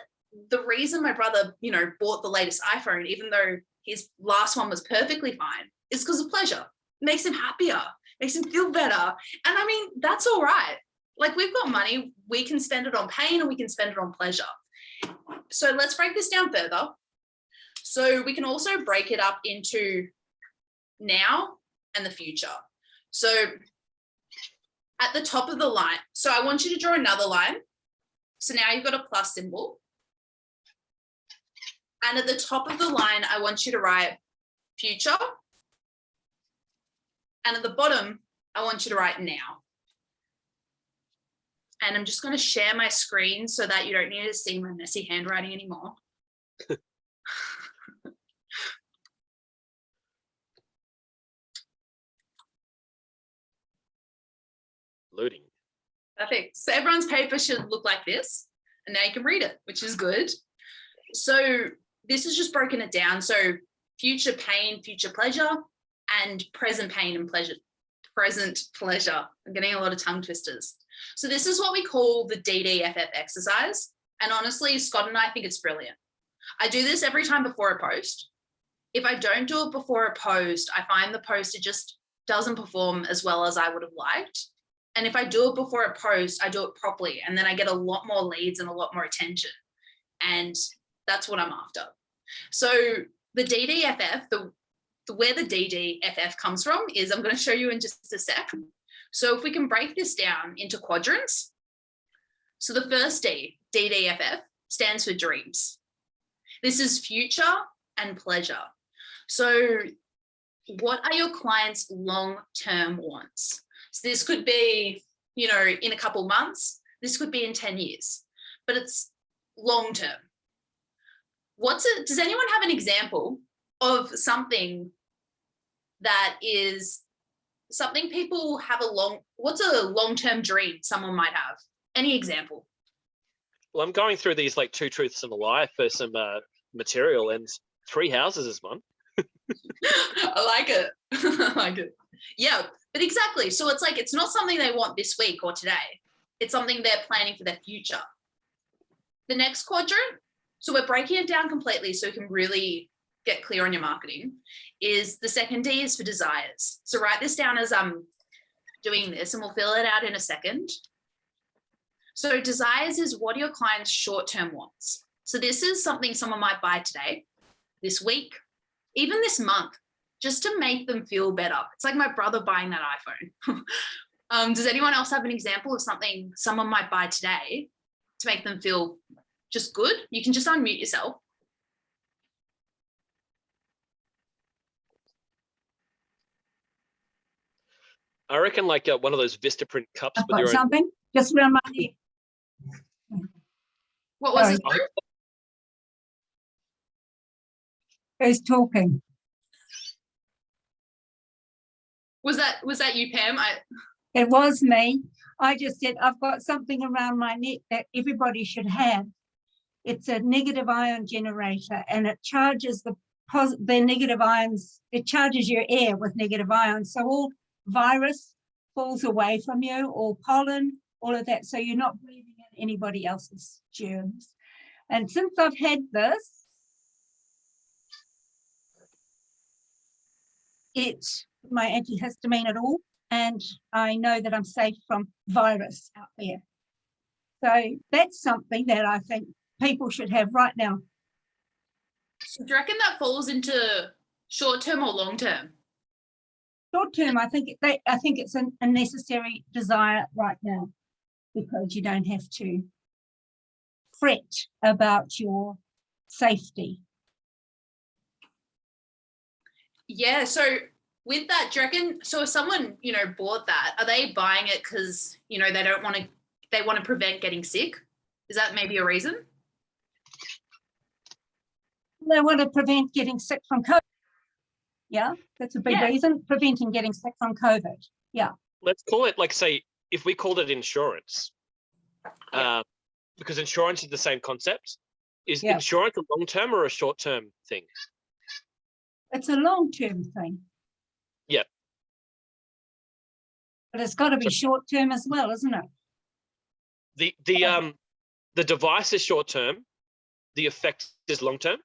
the reason my brother, you know, bought the latest iPhone, even though his last one was perfectly fine, is because of pleasure. It makes him happier, makes him feel better. And I mean, that's all right. Like, we've got money, we can spend it on pain and we can spend it on pleasure. So let's break this down further. So we can also break it up into now and the future. So at the top of the line, so I want you to draw another line. So now you've got a plus symbol. And at the top of the line, I want you to write future. And at the bottom, I want you to write now. And I'm just going to share my screen so that you don't need to see my messy handwriting anymore. Loading. Perfect. So everyone's paper should look like this. And now you can read it, which is good. So this is just broken it down. So future pain, future pleasure, and present pain and pleasure. Present pleasure. I'm getting a lot of tongue twisters. So this is what we call the Ddf exercise. And honestly, Scott and I think it's brilliant. I do this every time before a post. If I don't do it before a post, I find the post, it just doesn't perform as well as I would have liked. And if I do it before a post, I do it properly. And then I get a lot more leads and a lot more attention. And that's what I'm after. So the Ddf, where the Ddf comes from is, I'm going to show you in just a sec. So if we can break this down into quadrants. So the first D, Ddff, stands for dreams. This is future and pleasure. So what are your clients' long-term wants? So this could be, you know, in a couple months. This could be in 10 years, but it's long-term. Does anyone have an example of something that is something people have what's a long-term dream someone might have? Any example? Well, I'm going through these like 2 truths and a lie for some material, and 3 houses is one. I like it. I like it. Yeah, But exactly. So it's like, it's not something they want this week or today. It's something they're planning for their future. The next quadrant, so we're breaking it down completely so you can really get clear on your marketing, is the second D is for desires. So write this down as I'm doing this and we'll fill it out in a second. So desires is what are your clients' short-term wants. So this is something someone might buy today, this week, even this month, just to make them feel better. It's like my brother buying that iPhone. Does anyone else have an example of something someone might buy today to make them feel just good? You can just unmute yourself. I reckon like one of those Vistaprint cups I've with got your own. something just around my neck. What was Sorry. it? Who's talking? Was that you, Pam? It was me. I just said, I've got something around my neck that everybody should have. It's a negative ion generator and it charges the negative ions. It charges your air with negative ions. So all virus falls away from you, all pollen, all of that. So you're not breathing in anybody else's germs. And since I've had this, it's my antihistamine at all. And I know that I'm safe from virus out there. So that's something that I think people should have right now. Do you reckon that falls into short-term or long-term? Short term, I think it's a necessary desire right now because you don't have to fret about your safety. Yeah, so with that, do you reckon, so if someone, bought that, are they buying it because, they want to prevent getting sick? Is that maybe a reason? They want to prevent getting sick from COVID. Yeah, that's a big Yeah. reason, preventing getting sick from COVID. Yeah. Let's call it like, say, if we called it insurance, Yeah. because insurance is the same concept. Is Yeah. insurance a long-term or a short-term thing? It's a long-term thing. Yeah. But it's got to be short-term as well, isn't it? The device is short-term, the effect is long-term.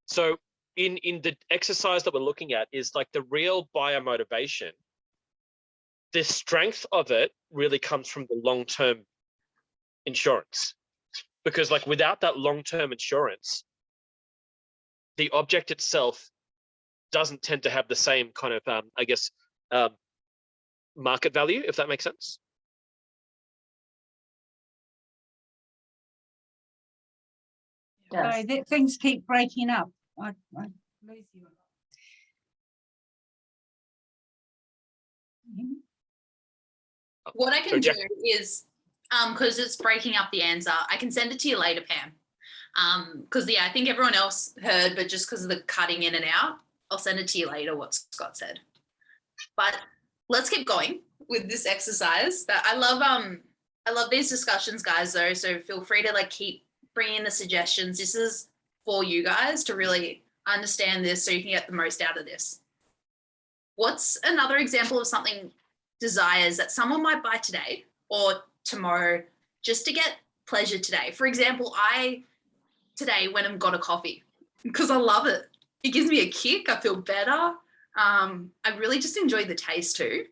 So in the exercise that we're looking at is like the real biomotivation. The strength of it really comes from the long-term insurance, because like without that long-term insurance, the object itself doesn't tend to have the same kind of, market value, if that makes sense. So that things keep breaking up. I lose you. What I So can do Jack- is, because it's breaking up the answer, I can send it to you later, Pam. Because I think everyone else heard, but just because of the cutting in and out, I'll send it to you later what Scott said. But let's keep going with this exercise. That I love these discussions, guys, though. So feel free to keep bringing in the suggestions. This is for you guys to really understand this so you can get the most out of this. What's another example of something desires that someone might buy today or tomorrow just to get pleasure today? For example, I today went and got a coffee because I love it. It gives me a kick. I feel better. I really just enjoy the taste too.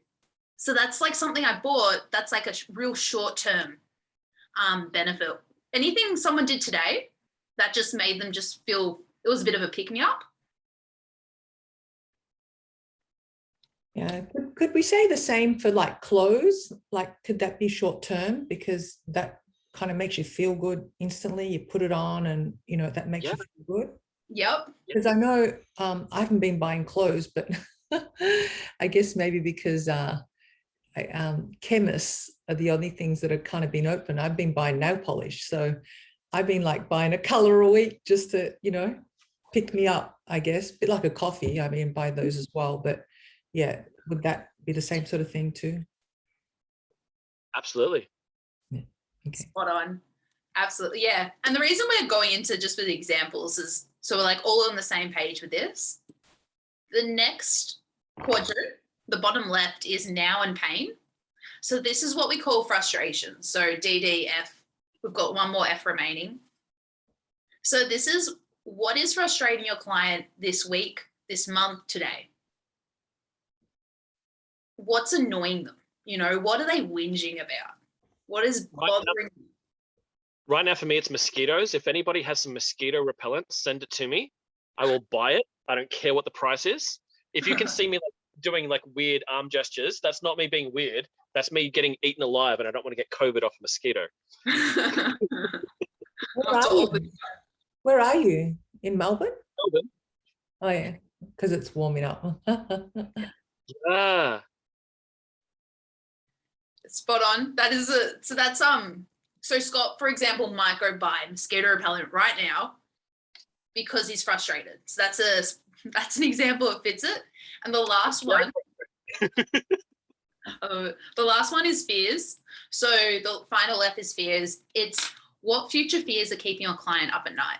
So that's something I bought that's a real short-term benefit. Anything someone did today that just made them just feel it was a bit of a pick-me-up? Yeah, could we say the same for clothes? Could that be short term? Because that kind of makes you feel good instantly. You put it on and, that makes you feel good. Yep. Because I know I haven't been buying clothes, but I guess maybe because chemists are the only things that have kind of been open. I've been buying nail polish. So I've been buying a color a week just to, pick me up, I guess. A bit like a coffee. I mean, buy those as well. But yeah, would that be the same sort of thing too? Absolutely. Yeah. Okay. Spot on. Absolutely. Yeah. And the reason we're going into just with examples is so we're all on the same page with this. The next quadrant, the bottom left, is now and pain. So this is what we call frustration. So DDF, we've got one more F remaining. So this is what is frustrating your client this week, this month, today. What's annoying them? You know, what are they whinging about? What is bothering them? Right now for me, it's mosquitoes. If anybody has some mosquito repellent, send it to me. I will buy it. I don't care what the price is. If you can see me doing like weird arm gestures, that's not me being weird. That's me getting eaten alive, and I don't want to get COVID off a mosquito. Where are you? In Melbourne? Melbourne. Oh yeah, because it's warming up. Yeah. Spot on. That is so Scott, for example, might go buy mosquito repellent right now because he's frustrated. So that's an example that fits it. And the last one, the last one is fears. So the final F is fears. It's what future fears are keeping your client up at night.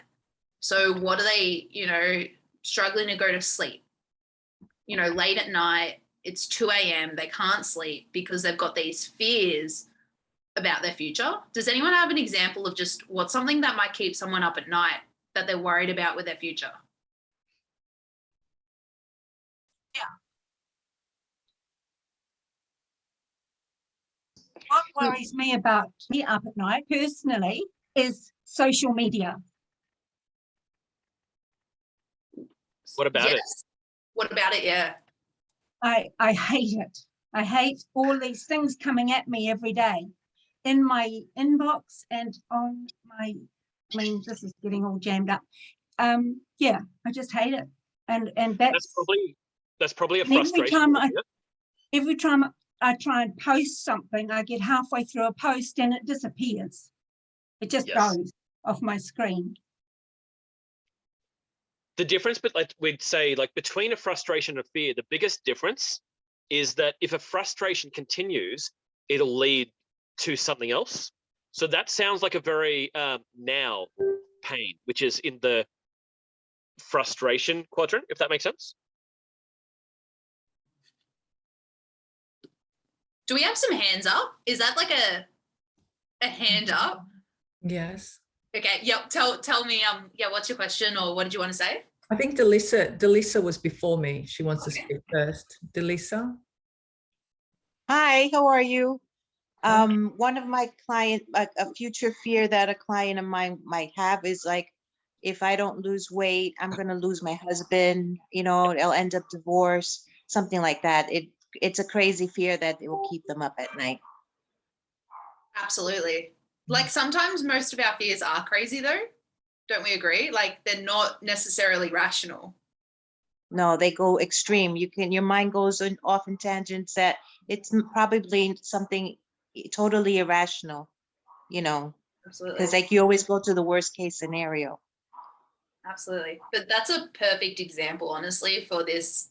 So what are they, you know, struggling to go to sleep? You know, late at night, it's 2 a.m. They can't sleep because they've got these fears about their future. Does anyone have an example of just what's something that might keep someone up at night that they're worried about with their future? What worries me up at night personally is social media. What about it? What about it? Yeah. I hate it. I hate all these things coming at me every day in my inbox and on my, I mean, this is getting all jammed up. Yeah, I just hate it. And that's probably a frustration. Every time I try and post something, I get halfway through a post and it disappears. It just goes off my screen. The difference, but like we'd say, like between a frustration and fear, the biggest difference is that if a frustration continues, it'll lead to something else. So that sounds like a very now pain, which is in the frustration quadrant, if that makes sense. Do we have some hands up? Is that like a hand up? Yes. Okay. Yep. Tell me. Yeah. What's your question, or what did you want to say? I think Delisa was before me. She wants to speak first. Delisa. Hi, how are you? One of my client, a future fear that a client of mine might have is like, if I don't lose weight, I'm gonna lose my husband, you know, I'll end up divorced, something like that. It's a crazy fear that it will keep them up at night. Absolutely. Like sometimes most of our fears are crazy though. Don't we agree? Like they're not necessarily rational. No, they go extreme. Your mind goes off in tangents that it's probably something totally irrational, you know. Absolutely. Because like you always go to the worst case scenario. Absolutely. But that's a perfect example, honestly, for this.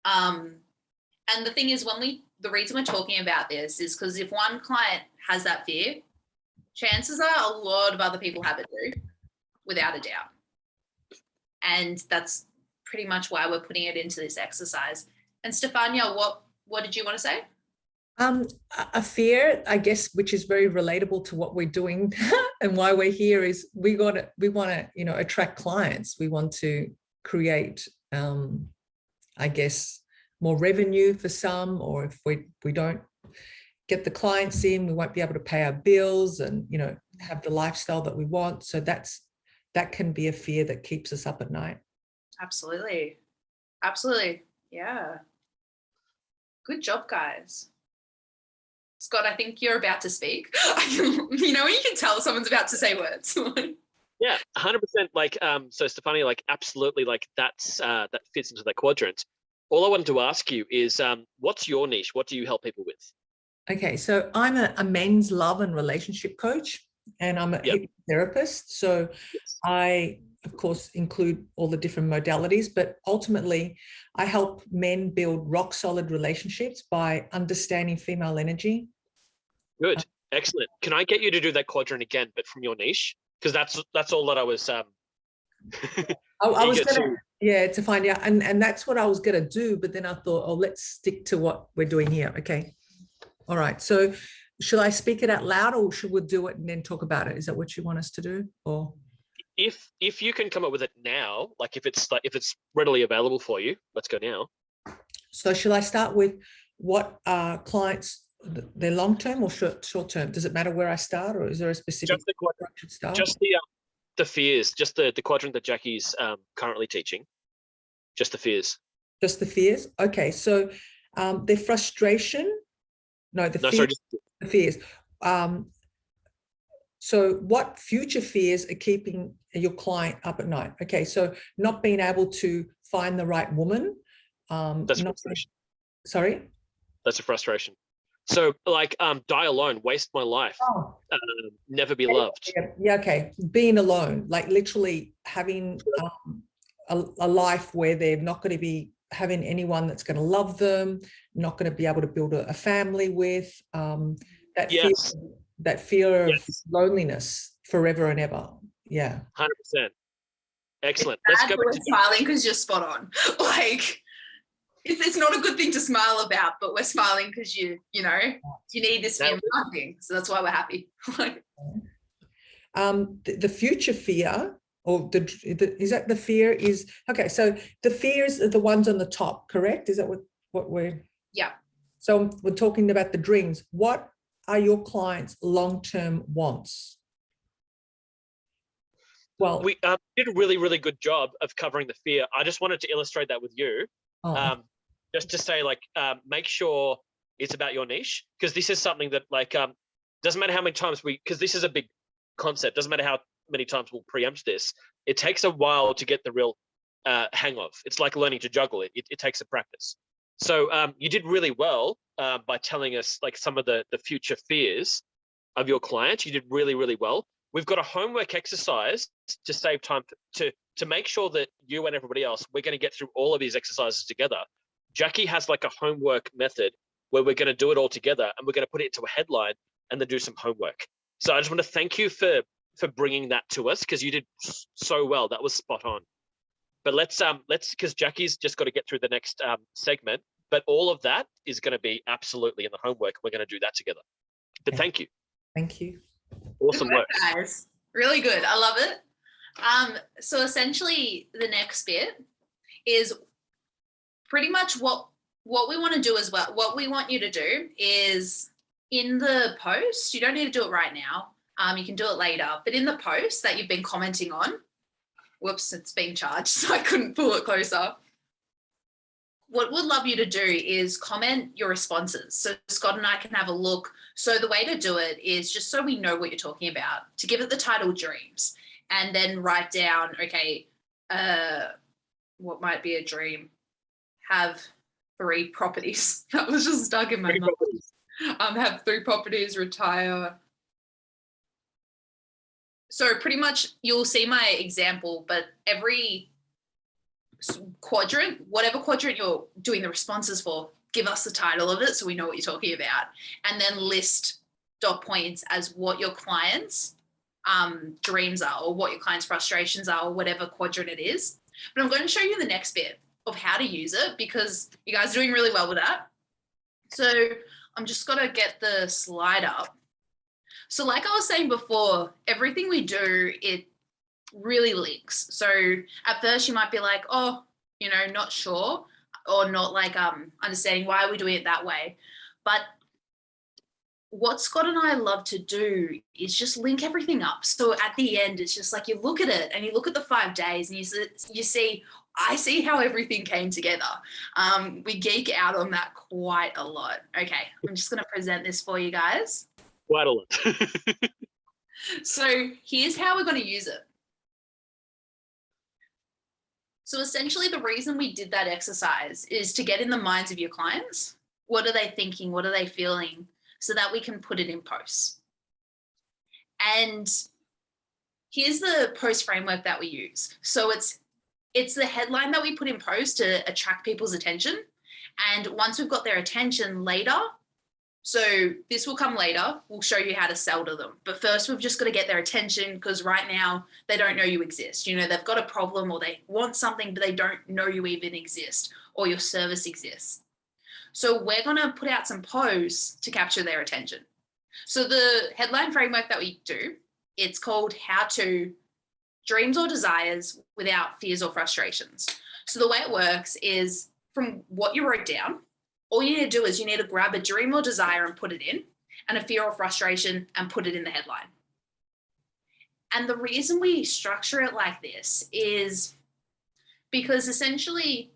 And the thing is, the reason we're talking about this is because if one client has that fear, chances are a lot of other people have it too, without a doubt. And that's pretty much why we're putting it into this exercise. And Stefania, what did you want to say? A fear, I guess, which is very relatable to what we're doing and why we're here, is we want to, you know, attract clients. We want to create, I guess, more revenue for some, or if we don't get the clients in, we won't be able to pay our bills and, you know, have the lifestyle that we want. So that can be a fear that keeps us up at night. Absolutely. Absolutely. Yeah. Good job, guys. Scott, I think you're about to speak. You know when you can tell someone's about to say words. Yeah, 100%. Like, so Stefania, like, absolutely, like that fits into that quadrant. All I wanted to ask you is, what's your niche? What do you help people with? Okay, so I'm a men's love and relationship coach, and I'm a hypnotherapist. So I, of course, include all the different modalities, but ultimately I help men build rock solid relationships by understanding female energy. Good, excellent. Can I get you to do that quadrant again, but from your niche? Because that's all that I was. Yeah, to find out. And that's what I was going to do. But then I thought, oh, let's stick to what we're doing here. Okay. All right. So should I speak it out loud or should we do it and then talk about it? Is that what you want us to do? Or If you can come up with it now, like if it's readily available for you, let's go now. so should I start with what clients, they're long-term or short-term? Does it matter where I start or is there a specific Just the where I should start? Just the fears, just the quadrant that Jackie's currently teaching. Just the fears. Just the fears? Okay. So their frustration, no, the No, fears, sorry, just the fears. So what future fears are keeping your client up at night? Okay, so not being able to find the right woman. that's a not- frustration. Sorry? That's a frustration. So like die alone, waste my life, Oh, never be loved. yeah, okay. Being alone, like literally having a life where they're not going to be having anyone that's going to love them, not going to be able to build a family with, that Yes. fear of Yes. loneliness forever and ever. Yeah. 100%. Excellent. Let's Bad, go but back we're to smiling because you're spot on. Like, it's not a good thing to smile about, but we're smiling because you need this for your marketing. So that's why we're happy. The future fear, or is that the fear is, okay, so the fears are the ones on the top, correct? Is that what we're, Yeah. so we're talking about the dreams. What are your clients' long-term wants? Well, we did a really, really good job of covering the fear. I just wanted to illustrate that with you. Just to say, like, make sure it's about your niche, because this is something that, like, doesn't matter how many times because this is a big concept, doesn't matter how many times we'll preempt this, it takes a while to get the real hang of. It's like learning to juggle. It takes a practice. So you did really well by telling us like some of the future fears of your clients. You did really, really well. We've got a homework exercise to save time to make sure that you and everybody else, we're going to get through all of these exercises together. Jackie has like a homework method where we're going to do it all together and we're going to put it into a headline and then do some homework. So I just want to thank you for bringing that to us, because you did so well. That was spot on. But let's because Jackie's just got to get through the next segment, but all of that is going to be absolutely in the homework. We're going to do that together. But thank you. thank you. Awesome Good work. guys. Really good. I love it. So essentially the next bit is pretty much what we want to do as well. What we want you to do is in the post, you don't need to do it right now. You can do it later, but in the post that you've been commenting on, whoops, it's being charged, so I couldn't pull it closer. What we'd love you to do is comment your responses so Scott and I can have a look. So the way to do it is just so we know what you're talking about, to give it the title Dreams, and then write down, okay, what might be a dream? Have 3 properties. That was just stuck in my mind. Have 3 properties, retire. So pretty much you'll see my example, but every quadrant, whatever quadrant you're doing the responses for, give us the title of it so we know what you're talking about, and then list dot points as what your clients' dreams are or what your clients' frustrations are or whatever quadrant it is. But I'm going to show you the next bit of how to use it because you guys are doing really well with that. So I'm just going to get the slide up. So like I was saying before, everything we do, it really links. So at first you might be like, oh, not sure, or not like understanding why are we doing it that way. But what Scott and I love to do is just link everything up. So at the end, it's just like you look at it and you look at the 5 days and you see, I see how everything came together. We geek out on that quite a lot. Okay, I'm just going to present this for you guys. Quite a lot. So here's how we're going to use it. So essentially the reason we did that exercise is to get in the minds of your clients. What are they thinking? What are they feeling? So that we can put it in posts. And here's the post framework that we use. So it's the headline that we put in post to attract people's attention. And once we've got their attention later, So this will come later. We'll show you how to sell to them. But first, we've just got to get their attention because right now they don't know you exist. You know, they've got a problem or they want something, but they don't know you even exist or your service exists. So we're going to put out some posts to capture their attention. So the headline framework that we do, it's called How to Dreams or Desires Without Fears or Frustrations. So the way it works is from what you wrote down, all you need to do is you need to grab a dream or desire and put it in, and a fear or frustration and put it in the headline. And the reason we structure it like this is because essentially,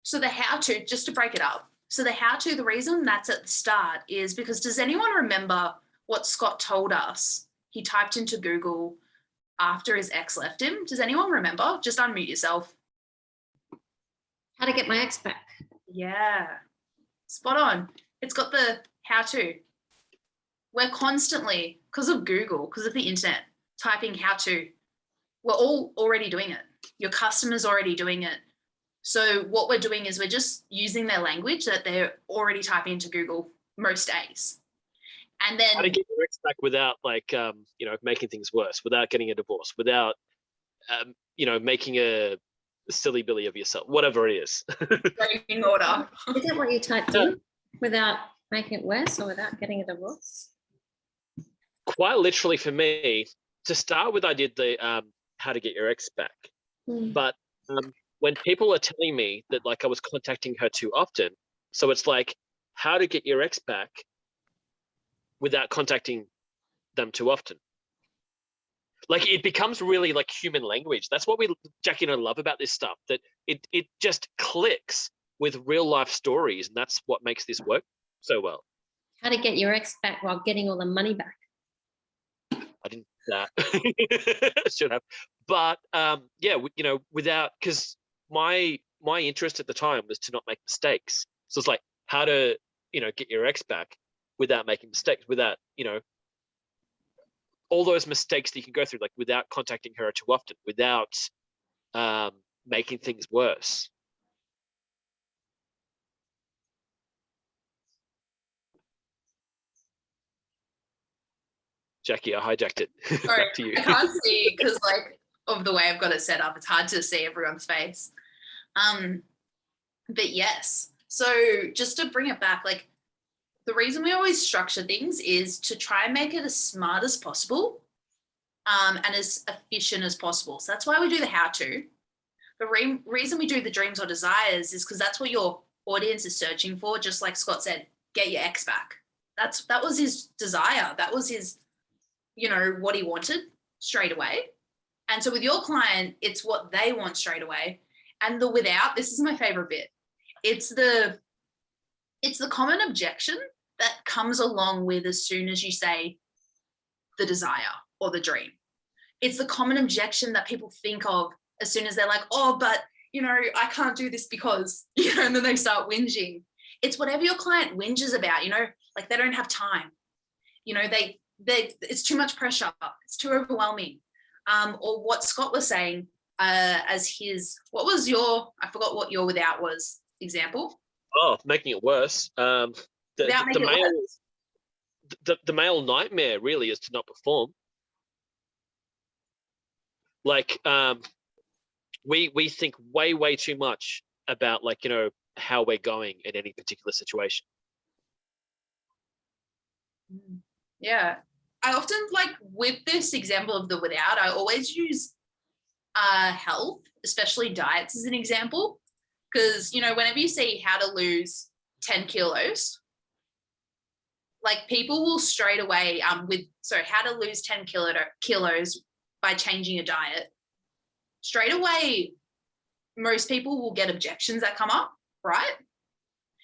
so the how to, just to break it up, so the how to, the reason that's at the start is because does anyone remember what Scott told us he typed into Google after his ex left him? Does anyone remember? Just unmute yourself. How to get my ex back. Yeah, spot on. It's got the how to. We're constantly, because of Google, because of the internet, typing how to. We're all already doing it. Your customer's already doing it. So what we're doing is we're just using their language that they're already typing into Google most days. And then How to get your ex back without like, you know, making things worse, without getting a divorce, without, you know, making a silly billy of yourself, whatever it is. in order. Is that what you typed in without making it worse or without getting a divorce? Quite literally for me, to start with, I did the how to get your ex back. But when people are telling me that like I was contacting her too often, so it's like how to get your ex back without contacting them too often. Like it becomes really like human language. That's what Jackie and I love about this stuff, that it just clicks with real life stories, and that's what makes this work so well. How to get your ex back while getting all the money back. I didn't do that. Should have. But yeah, you know, without, because my interest at the time was to not make mistakes. So it's like how to, you know, get your ex back without making mistakes, without, you know, all those mistakes that you can go through, like without contacting her too often, without making things worse. Jackie, I hijacked it. Sorry, Back to you. I can't see because like of the way I've got it set up, it's hard to see everyone's face. But yes, so just to bring it back, like the reason we always structure things is to try and make it as smart as possible and as efficient as possible. So that's why we do the how to. The reason we do the dreams or desires is because that's what your audience is searching for. Just like Scott said, get your ex back. That was his desire. That was his, you know, what he wanted straight away. And so with your client, it's what they want straight away. And the without, this is my favorite bit. It's the common objection that comes along with as soon as you say the desire or the dream. It's the common objection that people think of as soon as they're like, oh, but, you know, I can't do this because, you know, and then they start whinging. It's whatever your client whinges about, you know, like they don't have time. You know, it's too much pressure. It's too overwhelming. Or what Scott was saying as his, what was your, I forgot what your without was example. Oh, making it worse. The male nightmare really is to not perform. Like we think way too much about, like, you know, how we're going in any particular situation. Yeah, I often, like with this example of the without, I always use health, especially diets as an example, because, you know, whenever you see how to lose 10 kilos, like people will straight away how to lose 10 kilos by changing a diet. Straight away, most people will get objections that come up, right?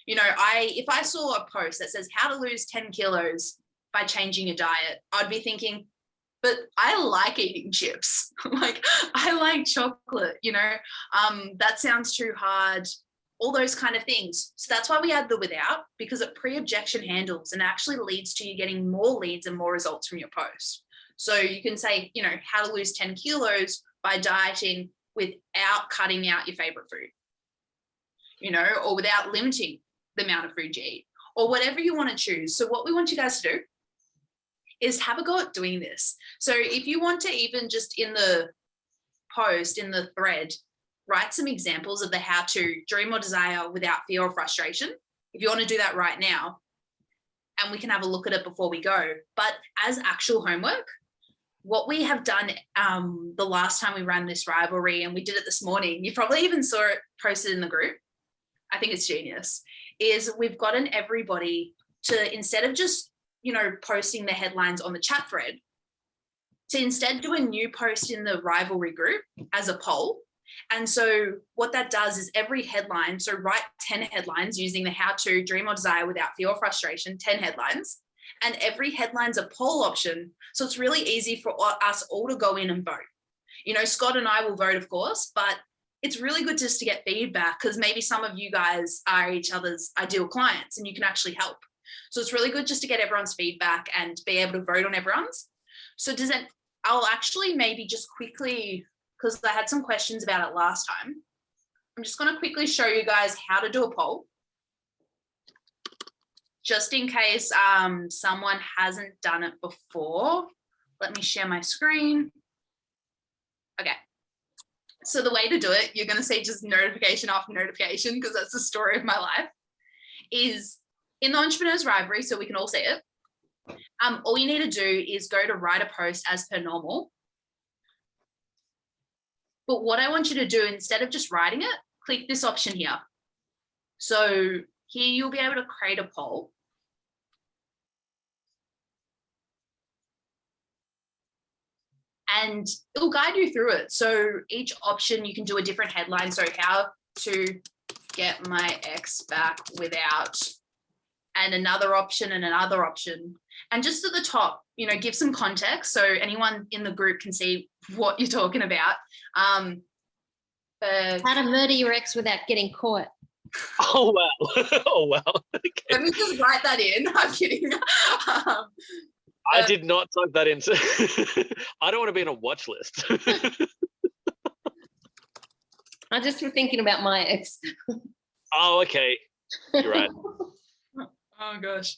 You know, if I saw a post that says how to lose 10 kilos by changing a diet, I'd be thinking, but I like eating chips. Like I like chocolate, you know, that sounds too hard, all those kind of things. So that's why we add the without, because it pre-objection handles and actually leads to you getting more leads and more results from your post. So you can say, you know, how to lose 10 kilos by dieting without cutting out your favorite food, you know, or without limiting the amount of food you eat, or whatever you want to choose. So what we want you guys to do is have a go at doing this. So if you want to even just in the post, in the thread, write some examples of the how to dream or desire without fear or frustration. If you want to do that right now, and we can have a look at it before we go. But as actual homework, what we have done the last time we ran this rivalry, and we did it this morning, you probably even saw it posted in the group. I think it's genius, is we've gotten everybody to, instead of just, you know, posting the headlines on the chat thread, to instead do a new post in the rivalry group as a poll. And so what that does is every headline, so write 10 headlines using the how to dream or desire without fear or frustration, 10 headlines, and every headline's a poll option. So it's really easy for us all to go in and vote. You know, Scott and I will vote, of course, but it's really good just to get feedback, because maybe some of you guys are each other's ideal clients and you can actually help. So it's really good just to get everyone's feedback and be able to vote on everyone's. So does that, I'll actually maybe just quickly, because I had some questions about it last time. I'm just going to quickly show you guys how to do a poll, just in case someone hasn't done it before. Let me share my screen. Okay. So the way to do it, you're going to see just notification after notification, because that's the story of my life, is in the Entrepreneurs Rivalry, so we can all see it. All you need to do is go to write a post as per normal. But what I want you to do, instead of just writing it, click this option here. So here you'll be able to create a poll. And it'll guide you through it. So each option, you can do a different headline. So how to get my ex back without, and another option and another option. And just at the top, you know, give some context so anyone in the group can see what you're talking about. How to murder your ex without getting caught. Oh, wow. Oh, wow. Okay. Let me just write that in. I'm kidding. I did not type that in. I don't want to be on a watch list. I just was thinking about my ex. Oh, okay. You're right. Oh gosh.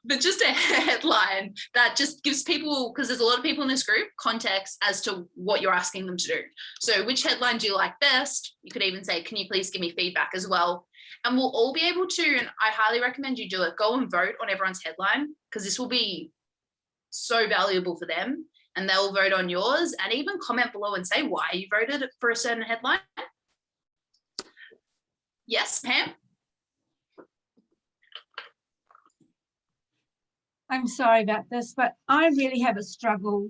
But just a headline that just gives people, because there's a lot of people in this group, context as to what you're asking them to do. So which headline do you like best? You could even say, can you please give me feedback as well? And we'll all be able to, and I highly recommend you do it, go and vote on everyone's headline, because this will be so valuable for them, and they'll vote on yours, and even comment below and say why you voted for a certain headline. Yes, Pam? I'm sorry about this, but I really have a struggle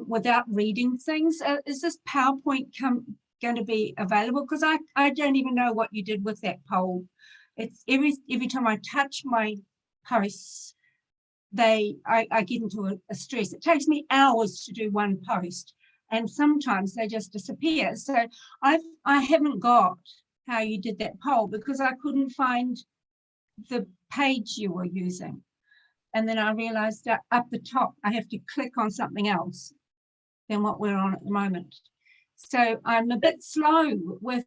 without reading things. Is this PowerPoint going to be available? Because I don't even know what you did with that poll. It's every time I touch my posts, I get into a stress. It takes me hours to do one post, and sometimes they just disappear. So I haven't got how you did that poll, because I couldn't find the page you were using. And then I realized that up the top, I have to click on something else than what we're on at the moment. So I'm a bit slow with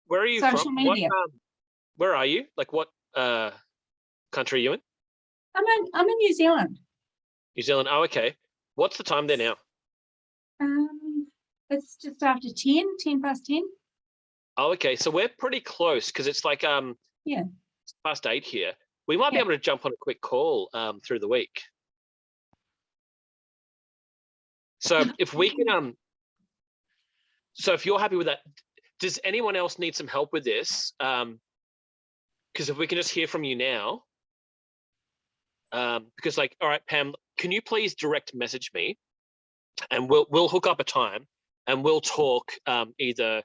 Where are you social from? media. Where are you? Like what country are you in? I'm in New Zealand. New Zealand. Oh, okay. What's the time there now? It's just after 10 past 10. Oh, okay. So we're pretty close, because it's like Yeah. it's past 8 here. We might be able to jump on a quick call through the week. So if we can, so if you're happy with that, does anyone else need some help with this? Because if we can just hear from you now, because like, all right, Pam, can you please direct message me, and we'll hook up a time, and we'll talk either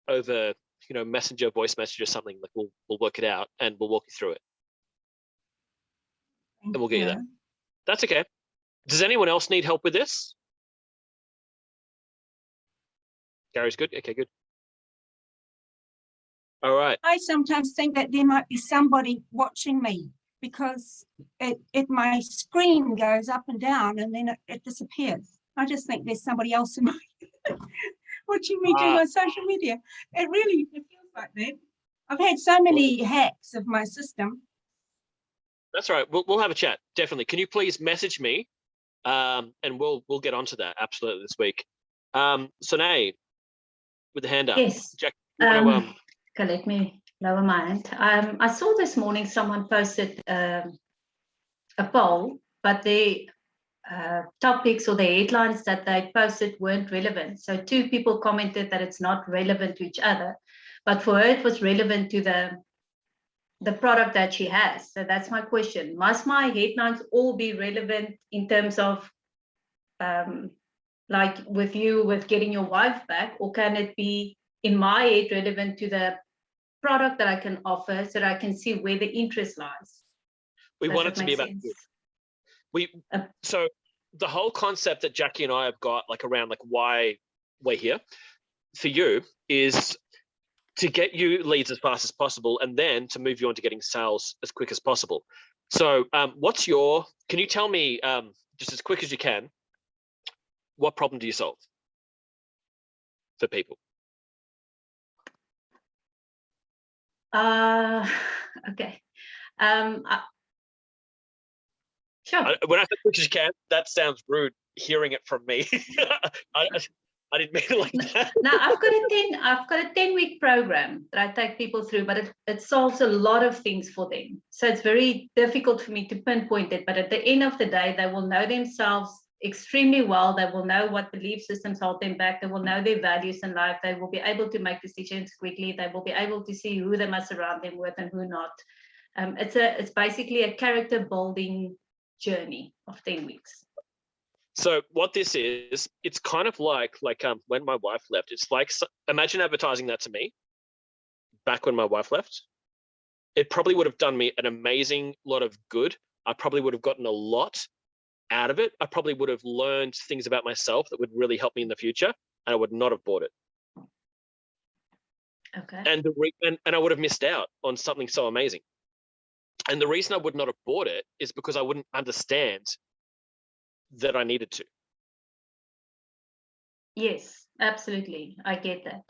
over, you know, Messenger, voice message or something. Like we'll work it out, and we'll walk you through it. And we'll get you that. That's okay. Does anyone else need help with this? Gary's good. Okay, good. All right. I sometimes think that there might be somebody watching me, because my screen goes up and down and then it disappears. I just think there's somebody else in my watching me do my social media. It feels like that. I've had so many hacks of my system. That's all right. We'll have a chat. Definitely. Can you please message me? And we'll get onto that absolutely this week. Sonae, with the hand up. Yes. Jack, you wanna, Okay, let me lower my hand. I saw this morning someone posted a poll, but the topics or the headlines that they posted weren't relevant. So 2 people commented that it's not relevant to each other, but for her it was relevant to the product that she has. So that's my question. Must my headlines all be relevant in terms of like with getting your wife back, or can it be in my head relevant to the product that I can offer so that I can see where the interest lies? we Does want it that to be make about sense? so the whole concept that Jackie and I have got like around like why we're here for you is to get you leads as fast as possible and then to move you on to getting sales as quick as possible. So can you tell me just as quick as you can, what problem do you solve for people? Okay. Sure. When I say quick as you can, that sounds rude hearing it from me. I didn't mean it like that. Now I've got a 10-week program that I take people through, but it solves a lot of things for them. So it's very difficult for me to pinpoint it, but at the end of the day, they will know themselves extremely well. They will know what belief systems hold them back. They will know their values in life. They will be able to make decisions quickly. They will be able to see who they must surround them with and who not. It's basically a character building journey of 10 weeks. So what this is, it's kind of like when my wife left, it's like, imagine advertising that to me back when my wife left. It probably would have done me an amazing lot of good. I probably would have gotten a lot out of it. I probably would have learned things about myself that would really help me in the future, and I would not have bought it. Okay. And I would have missed out on something so amazing. And the reason I would not have bought it is because I wouldn't understand that I needed to. Yes, absolutely. I get that.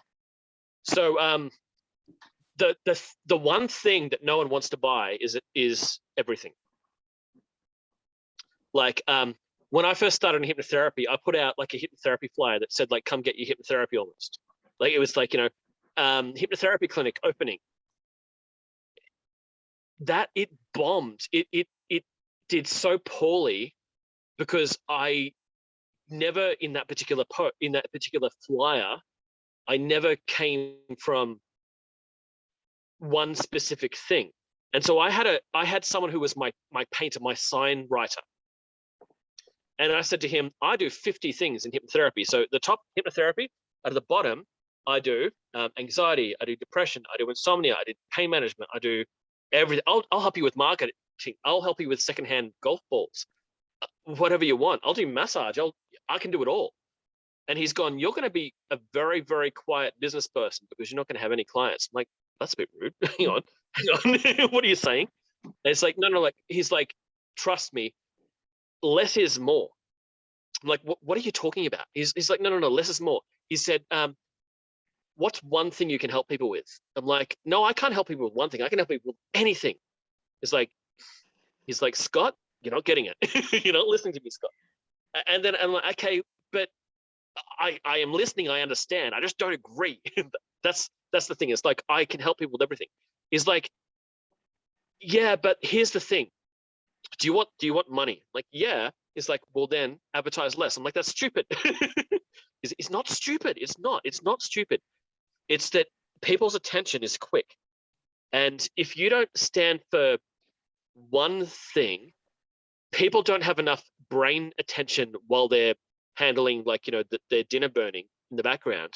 So the one thing that no one wants to buy is everything. Like when I first started in hypnotherapy, I put out like a hypnotherapy flyer that said like, come get your hypnotherapy almost. Like it was like, hypnotherapy clinic opening. That it bombed. It did so poorly because I never in that particular flyer, I never came from one specific thing. And so I had someone who was my painter, my sign writer. And I said to him, I do 50 things in hypnotherapy. So the top hypnotherapy, at the bottom, I do anxiety, I do depression, I do insomnia, I do pain management, I do everything. I'll help you with marketing. I'll help you with secondhand golf balls, whatever you want. I'll do massage. I can do it all. And he's gone, you're going to be a very, very quiet business person because you're not going to have any clients. I'm like, that's a bit rude. Hang on. What are you saying? And it's like, no, like, he's like, trust me, less is more. I'm like, what are you talking about? He's like, no, less is more. He said, what's one thing you can help people with? I'm like, no, I can't help people with one thing. I can help people with anything. He's like, Scott, you're not getting it. You're not listening to me, Scott. And then I'm like, okay, but I am listening. I understand. I just don't agree. That's the thing. It's like, I can help people with everything. He's like, yeah, but here's the thing. Do you want money? Like, yeah. He's like, well, then advertise less. I'm like, that's stupid. It's not stupid. It's not stupid. It's that people's attention is quick. And if you don't stand for one thing, people don't have enough brain attention while they're handling like, their dinner burning in the background.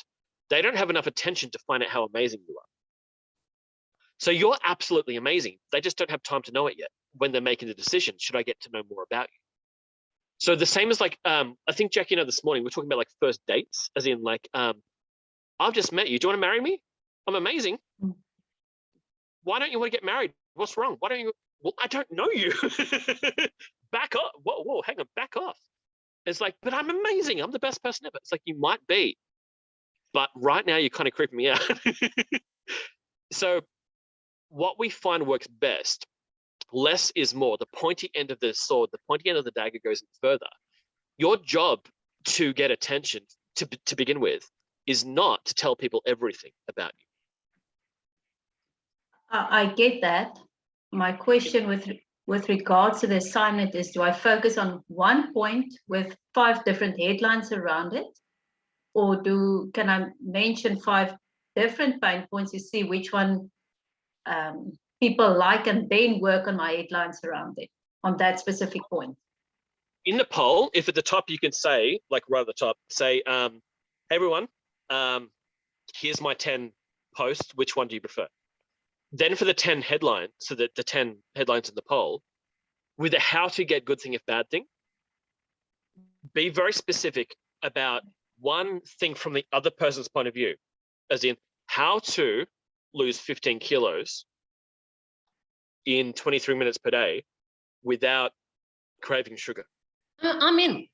They don't have enough attention to find out how amazing you are. So you're absolutely amazing. They just don't have time to know it yet when they're making the decision. Should I get to know more about you? So the same as like, I think Jackie and I this morning, we're talking about like first dates, as in like, I've just met you. Do you want to marry me? I'm amazing. Why don't you want to get married? What's wrong? Why don't you? Well, I don't know you. Back off. Whoa, hang on, back off. It's like, but I'm amazing. I'm the best person ever. It's like, you might be, but right now you're kind of creeping me out. So what we find works best, less is more. The pointy end of the sword, the pointy end of the dagger goes further. Your job to get attention to begin with is not to tell people everything about you. I get that. My question with regards to the assignment is, do I focus on one point with 5 different headlines around it? Or can I mention 5 different pain points to see which one people like, and then work on my headlines around it on that specific point? In the poll, if at the top you can say, like right at the top, say, hey everyone, here's my 10 posts, which one do you prefer? Then for the 10 headlines, so that the 10 headlines in the poll, with a how to get good thing if bad thing, be very specific about one thing from the other person's point of view, as in how to lose 15 kilos in 23 minutes per day without craving sugar. I'm in.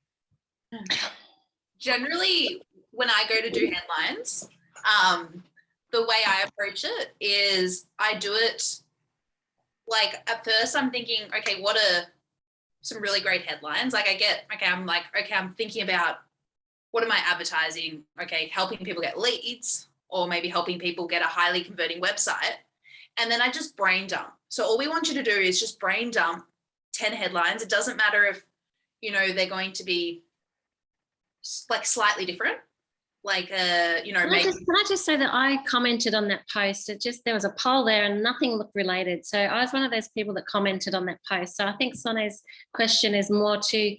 Generally, when I go to do headlines, the way I approach it is I do it like, at first I'm thinking, okay, what are some really great headlines? Like I'm thinking about, what am I advertising? Okay, helping people get leads, or maybe helping people get a highly converting website. And then I just brain dump. So all we want you to do is just brain dump 10 headlines. It doesn't matter if, they're going to be like slightly different. Like, Can I just say that I commented on that post? There was a poll there and nothing looked related. So I was one of those people that commented on that post. So I think Sone's question is more to,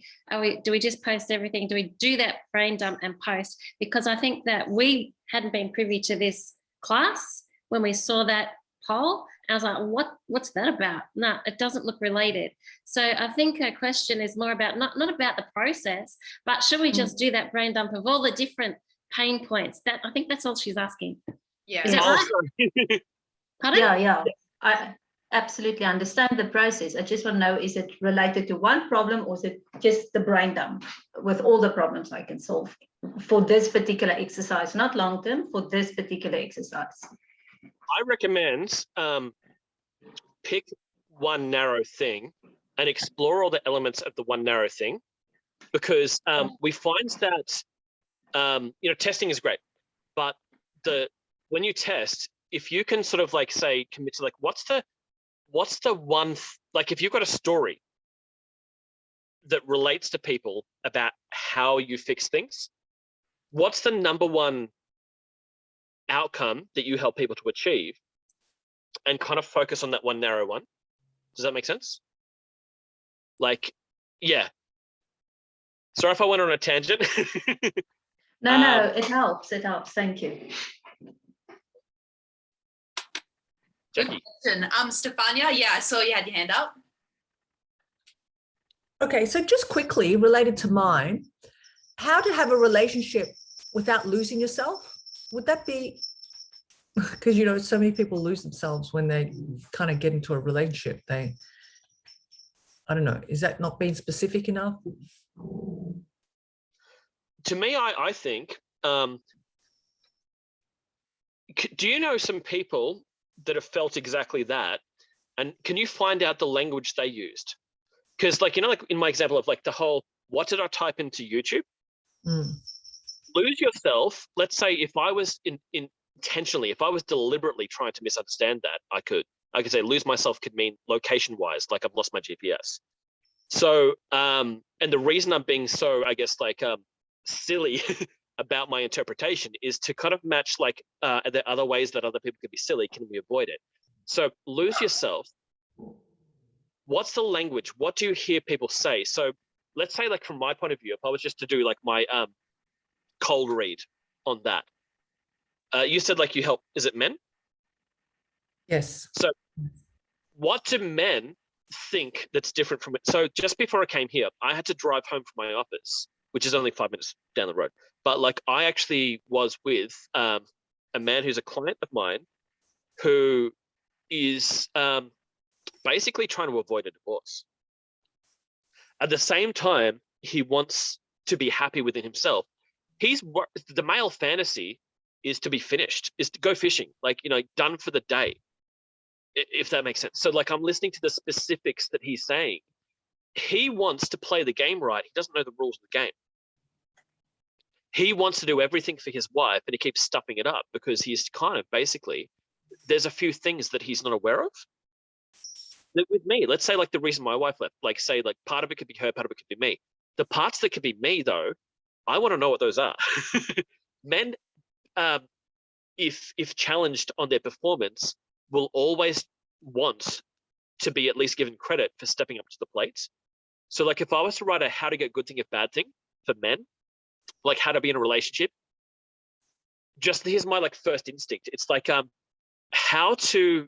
do we just post everything? Do we do that brain dump and post? Because I think that we hadn't been privy to this class when we saw that poll. I was like, what's that about? No, it doesn't look related. So I think her question is more about, not about the process, but should we just do that brain dump of all the different pain points? That, I think that's all she's asking. Yeah. Is that right? Pardon? Yeah. I absolutely understand the process. I just want to know, is it related to one problem, or is it just the brain dump with all the problems I can solve for this particular exercise, not long term, for this particular exercise? I recommend pick one narrow thing and explore all the elements of the one narrow thing, because we find that testing is great, but when you test, if you can sort of like say commit to like what's the one like if you've got a story that relates to people about how you fix things, what's the number one outcome that you help people to achieve, and kind of focus on that one narrow one. Does that make sense? Like, yeah. Sorry if I went on a tangent. No, it helps. It helps. Thank you. Jackie. Stefania, yeah, I saw you had your hand up. Okay, so just quickly related to mine, how to have a relationship without losing yourself? Would that be, because so many people lose themselves when they kind of get into a relationship. I don't know, is that not being specific enough? To me, I think, do you know some people that have felt exactly that? And can you find out the language they used? Because like in my example of like the whole, what did I type into YouTube? Lose yourself. Let's say if I was intentionally, if I was deliberately trying to misunderstand that, I could say lose myself could mean location wise, like I've lost my GPS. So, and the reason I'm being so, I guess, like silly about my interpretation is to kind of match like the other ways that other people could be silly. Can we avoid it? So lose yourself. What's the language? What do you hear people say? So let's say like from my point of view, if I was just to do like my cold read on that, you said like you help, is it men? Yes. So what do men think that's different from it? So just before I came here, I had to drive home from my office, which is only 5 minutes down the road. But like I actually was with a man who's a client of mine who is basically trying to avoid a divorce. At the same time, he wants to be happy within himself. The male fantasy is to be finished, is to go fishing, like, done for the day. if that makes sense. So like I'm listening to the specifics that he's saying. He wants to play the game right. He doesn't know the rules of the game. He wants to do everything for his wife, and he keeps stuffing it up because he's kind of basically, there's a few things that he's not aware of. With me, let's say like the reason my wife left, like say like part of it could be her, part of it could be me. The parts that could be me though, I want to know what those are. Men, if challenged on their performance, will always want to be at least given credit for stepping up to the plate. So like if I was to write a how to get good thing if bad thing for men, like how to be in a relationship, just here's my like first instinct. It's like how to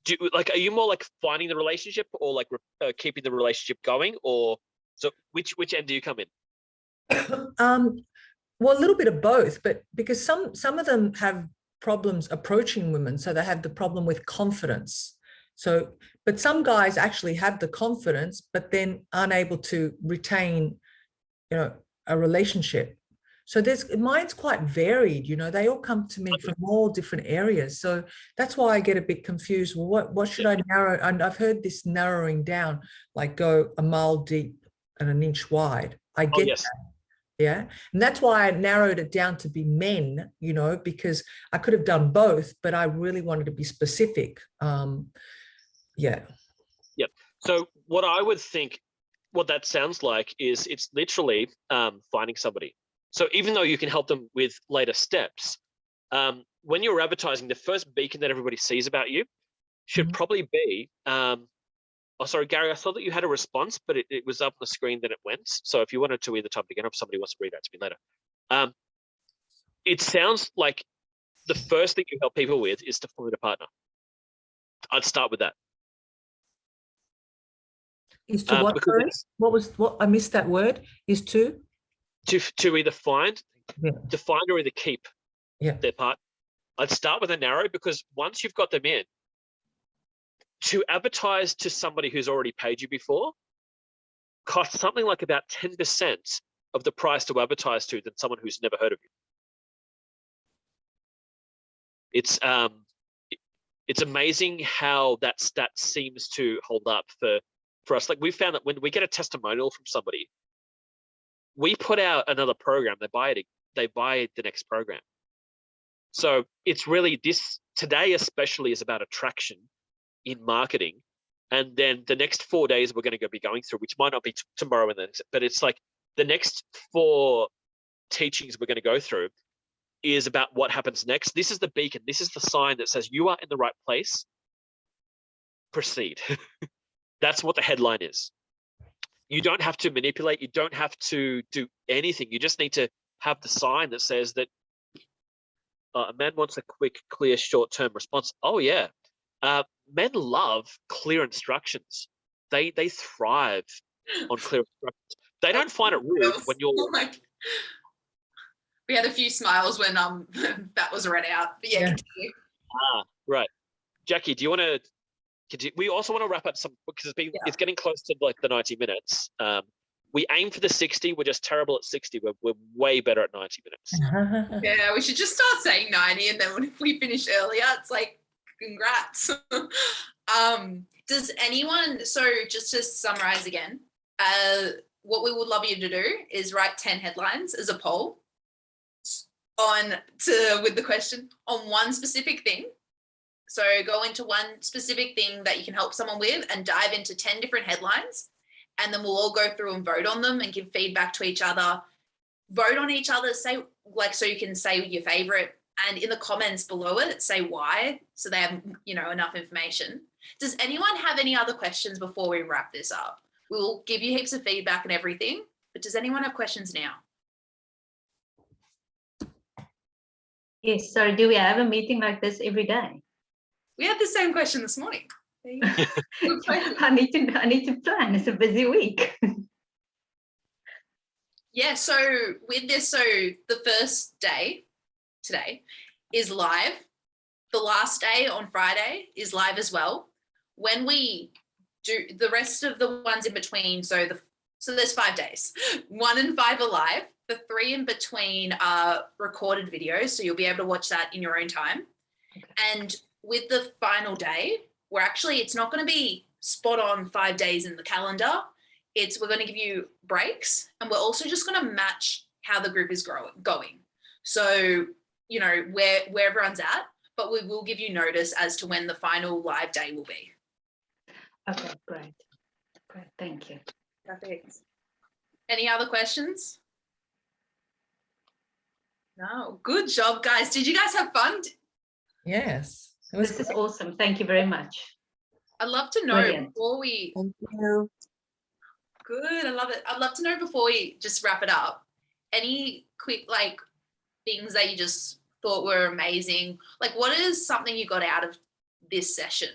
do, like, are you more like finding the relationship or like keeping the relationship going, or so which end do you come in? Well, a little bit of both, but because some of them have problems approaching women, so they have the problem with confidence. So, but some guys actually have the confidence, but then aren't able to retain, a relationship. So mine's quite varied, they all come to me from all different areas. So that's why I get a bit confused. Well, what should I narrow? And I've heard this narrowing down, like go a mile deep and an inch wide. I get that. Yeah. And that's why I narrowed it down to be men, because I could have done both, but I really wanted to be specific. Yeah. Yep. So what I would think, what that sounds like is it's literally finding somebody. So even though you can help them with later steps, when you're advertising, the first beacon that everybody sees about you should probably be, oh, sorry, Gary, I saw that you had a response, but it was up on the screen, then it went. So if you wanted to either type it again, or if somebody wants to read that to me later. It sounds like the first thing you help people with is to find a partner. I'd start with that. Is to what? What I missed that word. Is to either find, to find or either keep their partner. I'd start with a narrow, because once you've got them in, to advertise to somebody who's already paid you before costs something like about 10% of the price to advertise to than someone who's never heard of you. It's amazing how that stat seems to hold up for us. Like we found that when we get a testimonial from somebody, we put out another program, they buy the next program. So it's really this today especially is about attraction in marketing. And then the next 4 days we're going to be going through, which might not be tomorrow, but it's like the next 4 teachings we're going to go through is about what happens next. This is the beacon. This is the sign that says you are in the right place. Proceed. That's what the headline is. You don't have to manipulate. You don't have to do anything. You just need to have the sign that says that a man wants a quick, clear, short-term response. Oh yeah. Men love clear instructions. They thrive on clear instructions. They don't find it rude when you're. Oh my. We had a few smiles when that was read out. But yeah. Continue. Right. Jackie, do you want to? We also want to wrap up some, because it's getting close to like the 90 minutes. We aim for the 60. We're just terrible at 60. We're way better at 90 minutes. Yeah, we should just start saying 90, and then if we finish earlier, it's like, congrats. Does anyone, so just to summarize again, what we would love you to do is write 10 headlines as a poll with the question on one specific thing. So go into one specific thing that you can help someone with and dive into 10 different headlines, and then we'll all go through and vote on them and give feedback to each other. Vote on each other, say like, so you can say your favorite, and in the comments below it, say why, so they have, enough information. Does anyone have any other questions before we wrap this up? We will give you heaps of feedback and everything, but does anyone have questions now? Yes, sorry, do we have a meeting like this every day? We had the same question this morning. I need to plan. It's a busy week. Yeah, so with this, the first day today is live. The last day on Friday is live as well. When we do the rest of the ones in between, so there's 5 days. 1 and 5 are live. The 3 in between are recorded videos, so you'll be able to watch that in your own time. And with the final day, it's not going to be spot on 5 days in the calendar. We're going to give you breaks, and we're also just going to match how the group is going. So, you know, where everyone's at, but we will give you notice as to when the final live day will be. Okay, great. Great, thank you. Perfect. Any other questions? No, good job, guys. Did you guys have fun? Yes. It was This is awesome. Thank you very much. I'd love to know Brilliant. before we, Thank you. good, I love it. I'd love to know before we just wrap it up, any quick like things that you just thought were amazing? Like, what is something you got out of this session?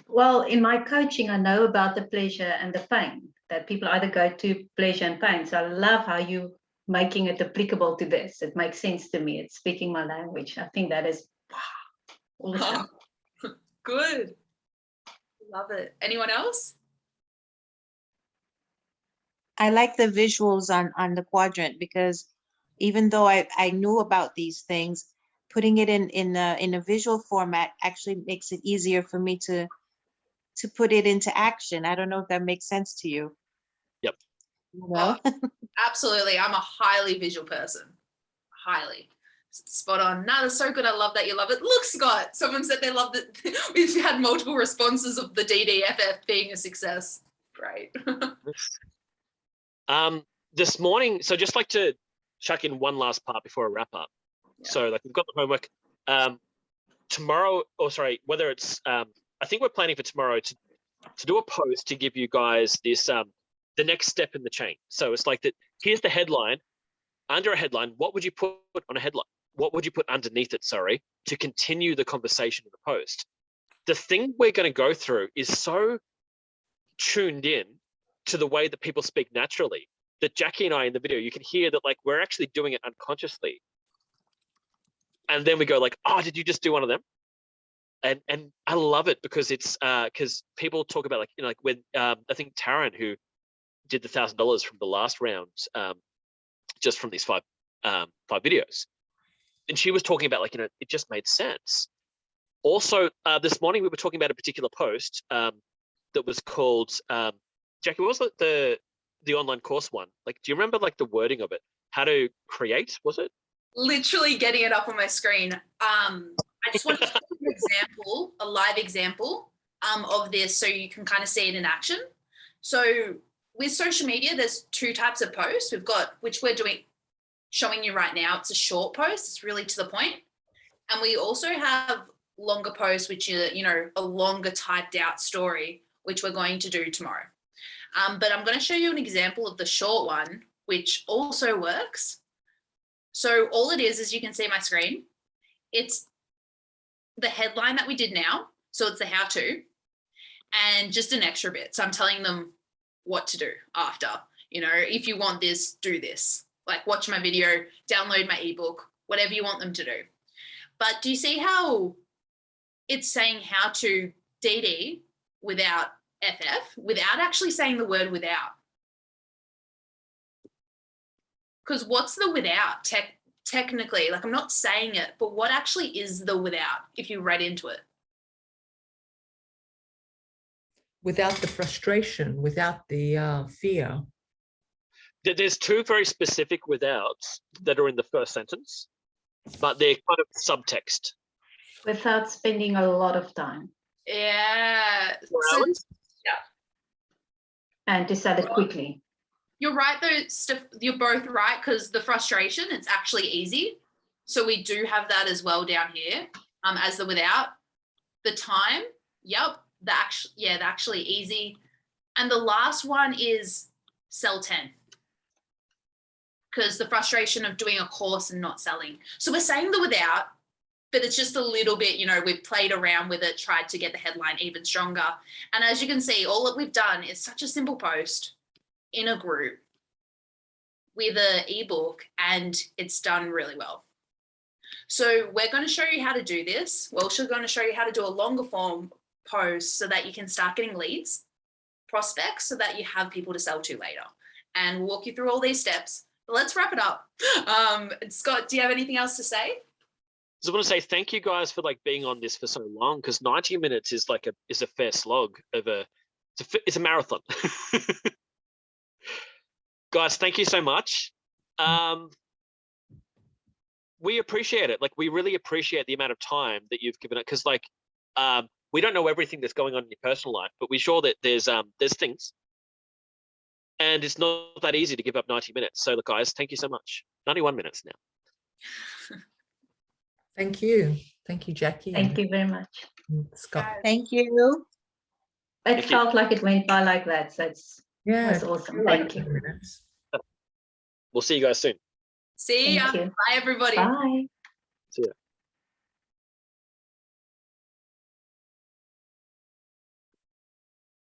Well, in my coaching, I know about the pleasure and the pain, that people either go to pleasure and pain. So I love how you making it applicable to this. It makes sense to me. It's speaking my language. I think that is wow, awesome. Good. Love it. Anyone else? I like the visuals on the quadrant, because even though I knew about these things, putting it in a visual format actually makes it easier for me to put it into action. I don't know if that makes sense to you. Yep. You know? Absolutely. I'm a highly visual person. Highly. Spot on. No, that's so good. I love that you love it. Look, Scott, someone said they loved it. We've had multiple responses of the DDFF being a success. Great. This morning, so just like to chuck in one last part before I wrap up. Yeah. So like we've got the homework tomorrow, whether it's I think we're planning for tomorrow to do a post to give you guys this the next step in the chain. So it's like that, here's the headline. Under a headline, what would you put on a headline? What would you put underneath it, sorry, to continue the conversation in the post? The thing we're going to go through is so tuned in to the way that people speak naturally that Jackie and I in the video, you can hear that like we're actually doing it unconsciously. And then we go like, oh, did you just do one of them? And I love it because it's because people talk about like, you know, like when I think Taryn, who did the $1,000 from the last round, just from these five videos, and she was talking about like, you know, it just made sense. Also, this morning we were talking about a particular post that was called Jackie, what was the online course one? Like, do you remember like the wording of it? How to create, was it? Literally getting it up on my screen. I just want to show you an example, a live example of this so you can kind of see it in action. So with social media, there's 2 types of posts. We've got, which we're showing you right now. It's a short post. It's really to the point. And we also have longer posts, which are, you know, a longer typed out story, which we're going to do tomorrow. But I'm going to show you an example of the short one, which also works. So all it is, as you can see my screen, it's the headline that we did now. So it's the how to, and just an extra bit. So I'm telling them what to do after, you know, if you want this, do this, like watch my video, download my ebook, whatever you want them to do. But do you see how it's saying how to DD without FF, without actually saying the word without? Because what's the without technically? Like, I'm not saying it, but what actually is the without if you read into it? without the frustration, without the fear. There's 2 very specific withouts that are in the first sentence, but they're kind of subtext. Without spending a lot of time. Yeah. So, And to sell it quickly. You're right though, Steph, you're both right, because the frustration, it's actually easy. So we do have that as well down here as the without. The time, yep, the actually easy. And the last one is sell 10. Because the frustration of doing a course and not selling. So we're saying the without, but it's just a little bit, you know, we've played around with it, tried to get the headline even stronger. And as you can see, all that we've done is such a simple post in a group with an ebook, and it's done really well. So we're going to show you how to do this. We're also going to show you how to do a longer form post so that you can start getting leads, prospects, so that you have people to sell to later. and we'll walk you through all these steps. But let's wrap it up. Scott, do you have anything else to say? I just want to say thank you guys for like being on this for so long, because 90 minutes is like a fair slog of it's a marathon. Guys, thank you so much. We appreciate it. Like, we really appreciate the amount of time that you've given it, because like we don't know everything that's going on in your personal life, but we're sure that there's things, and it's not that easy to give up 90 minutes. So look, guys, thank you so much. 91 minutes now. Thank you. Thank you, Jackie. Thank you very much. and Scott. Thank you. It Thank you. felt like it went by like that. So it's Yeah, was I awesome. feel like Thank you. 10 minutes. We'll see you guys soon. See ya. Thank you. Bye, everybody. Bye.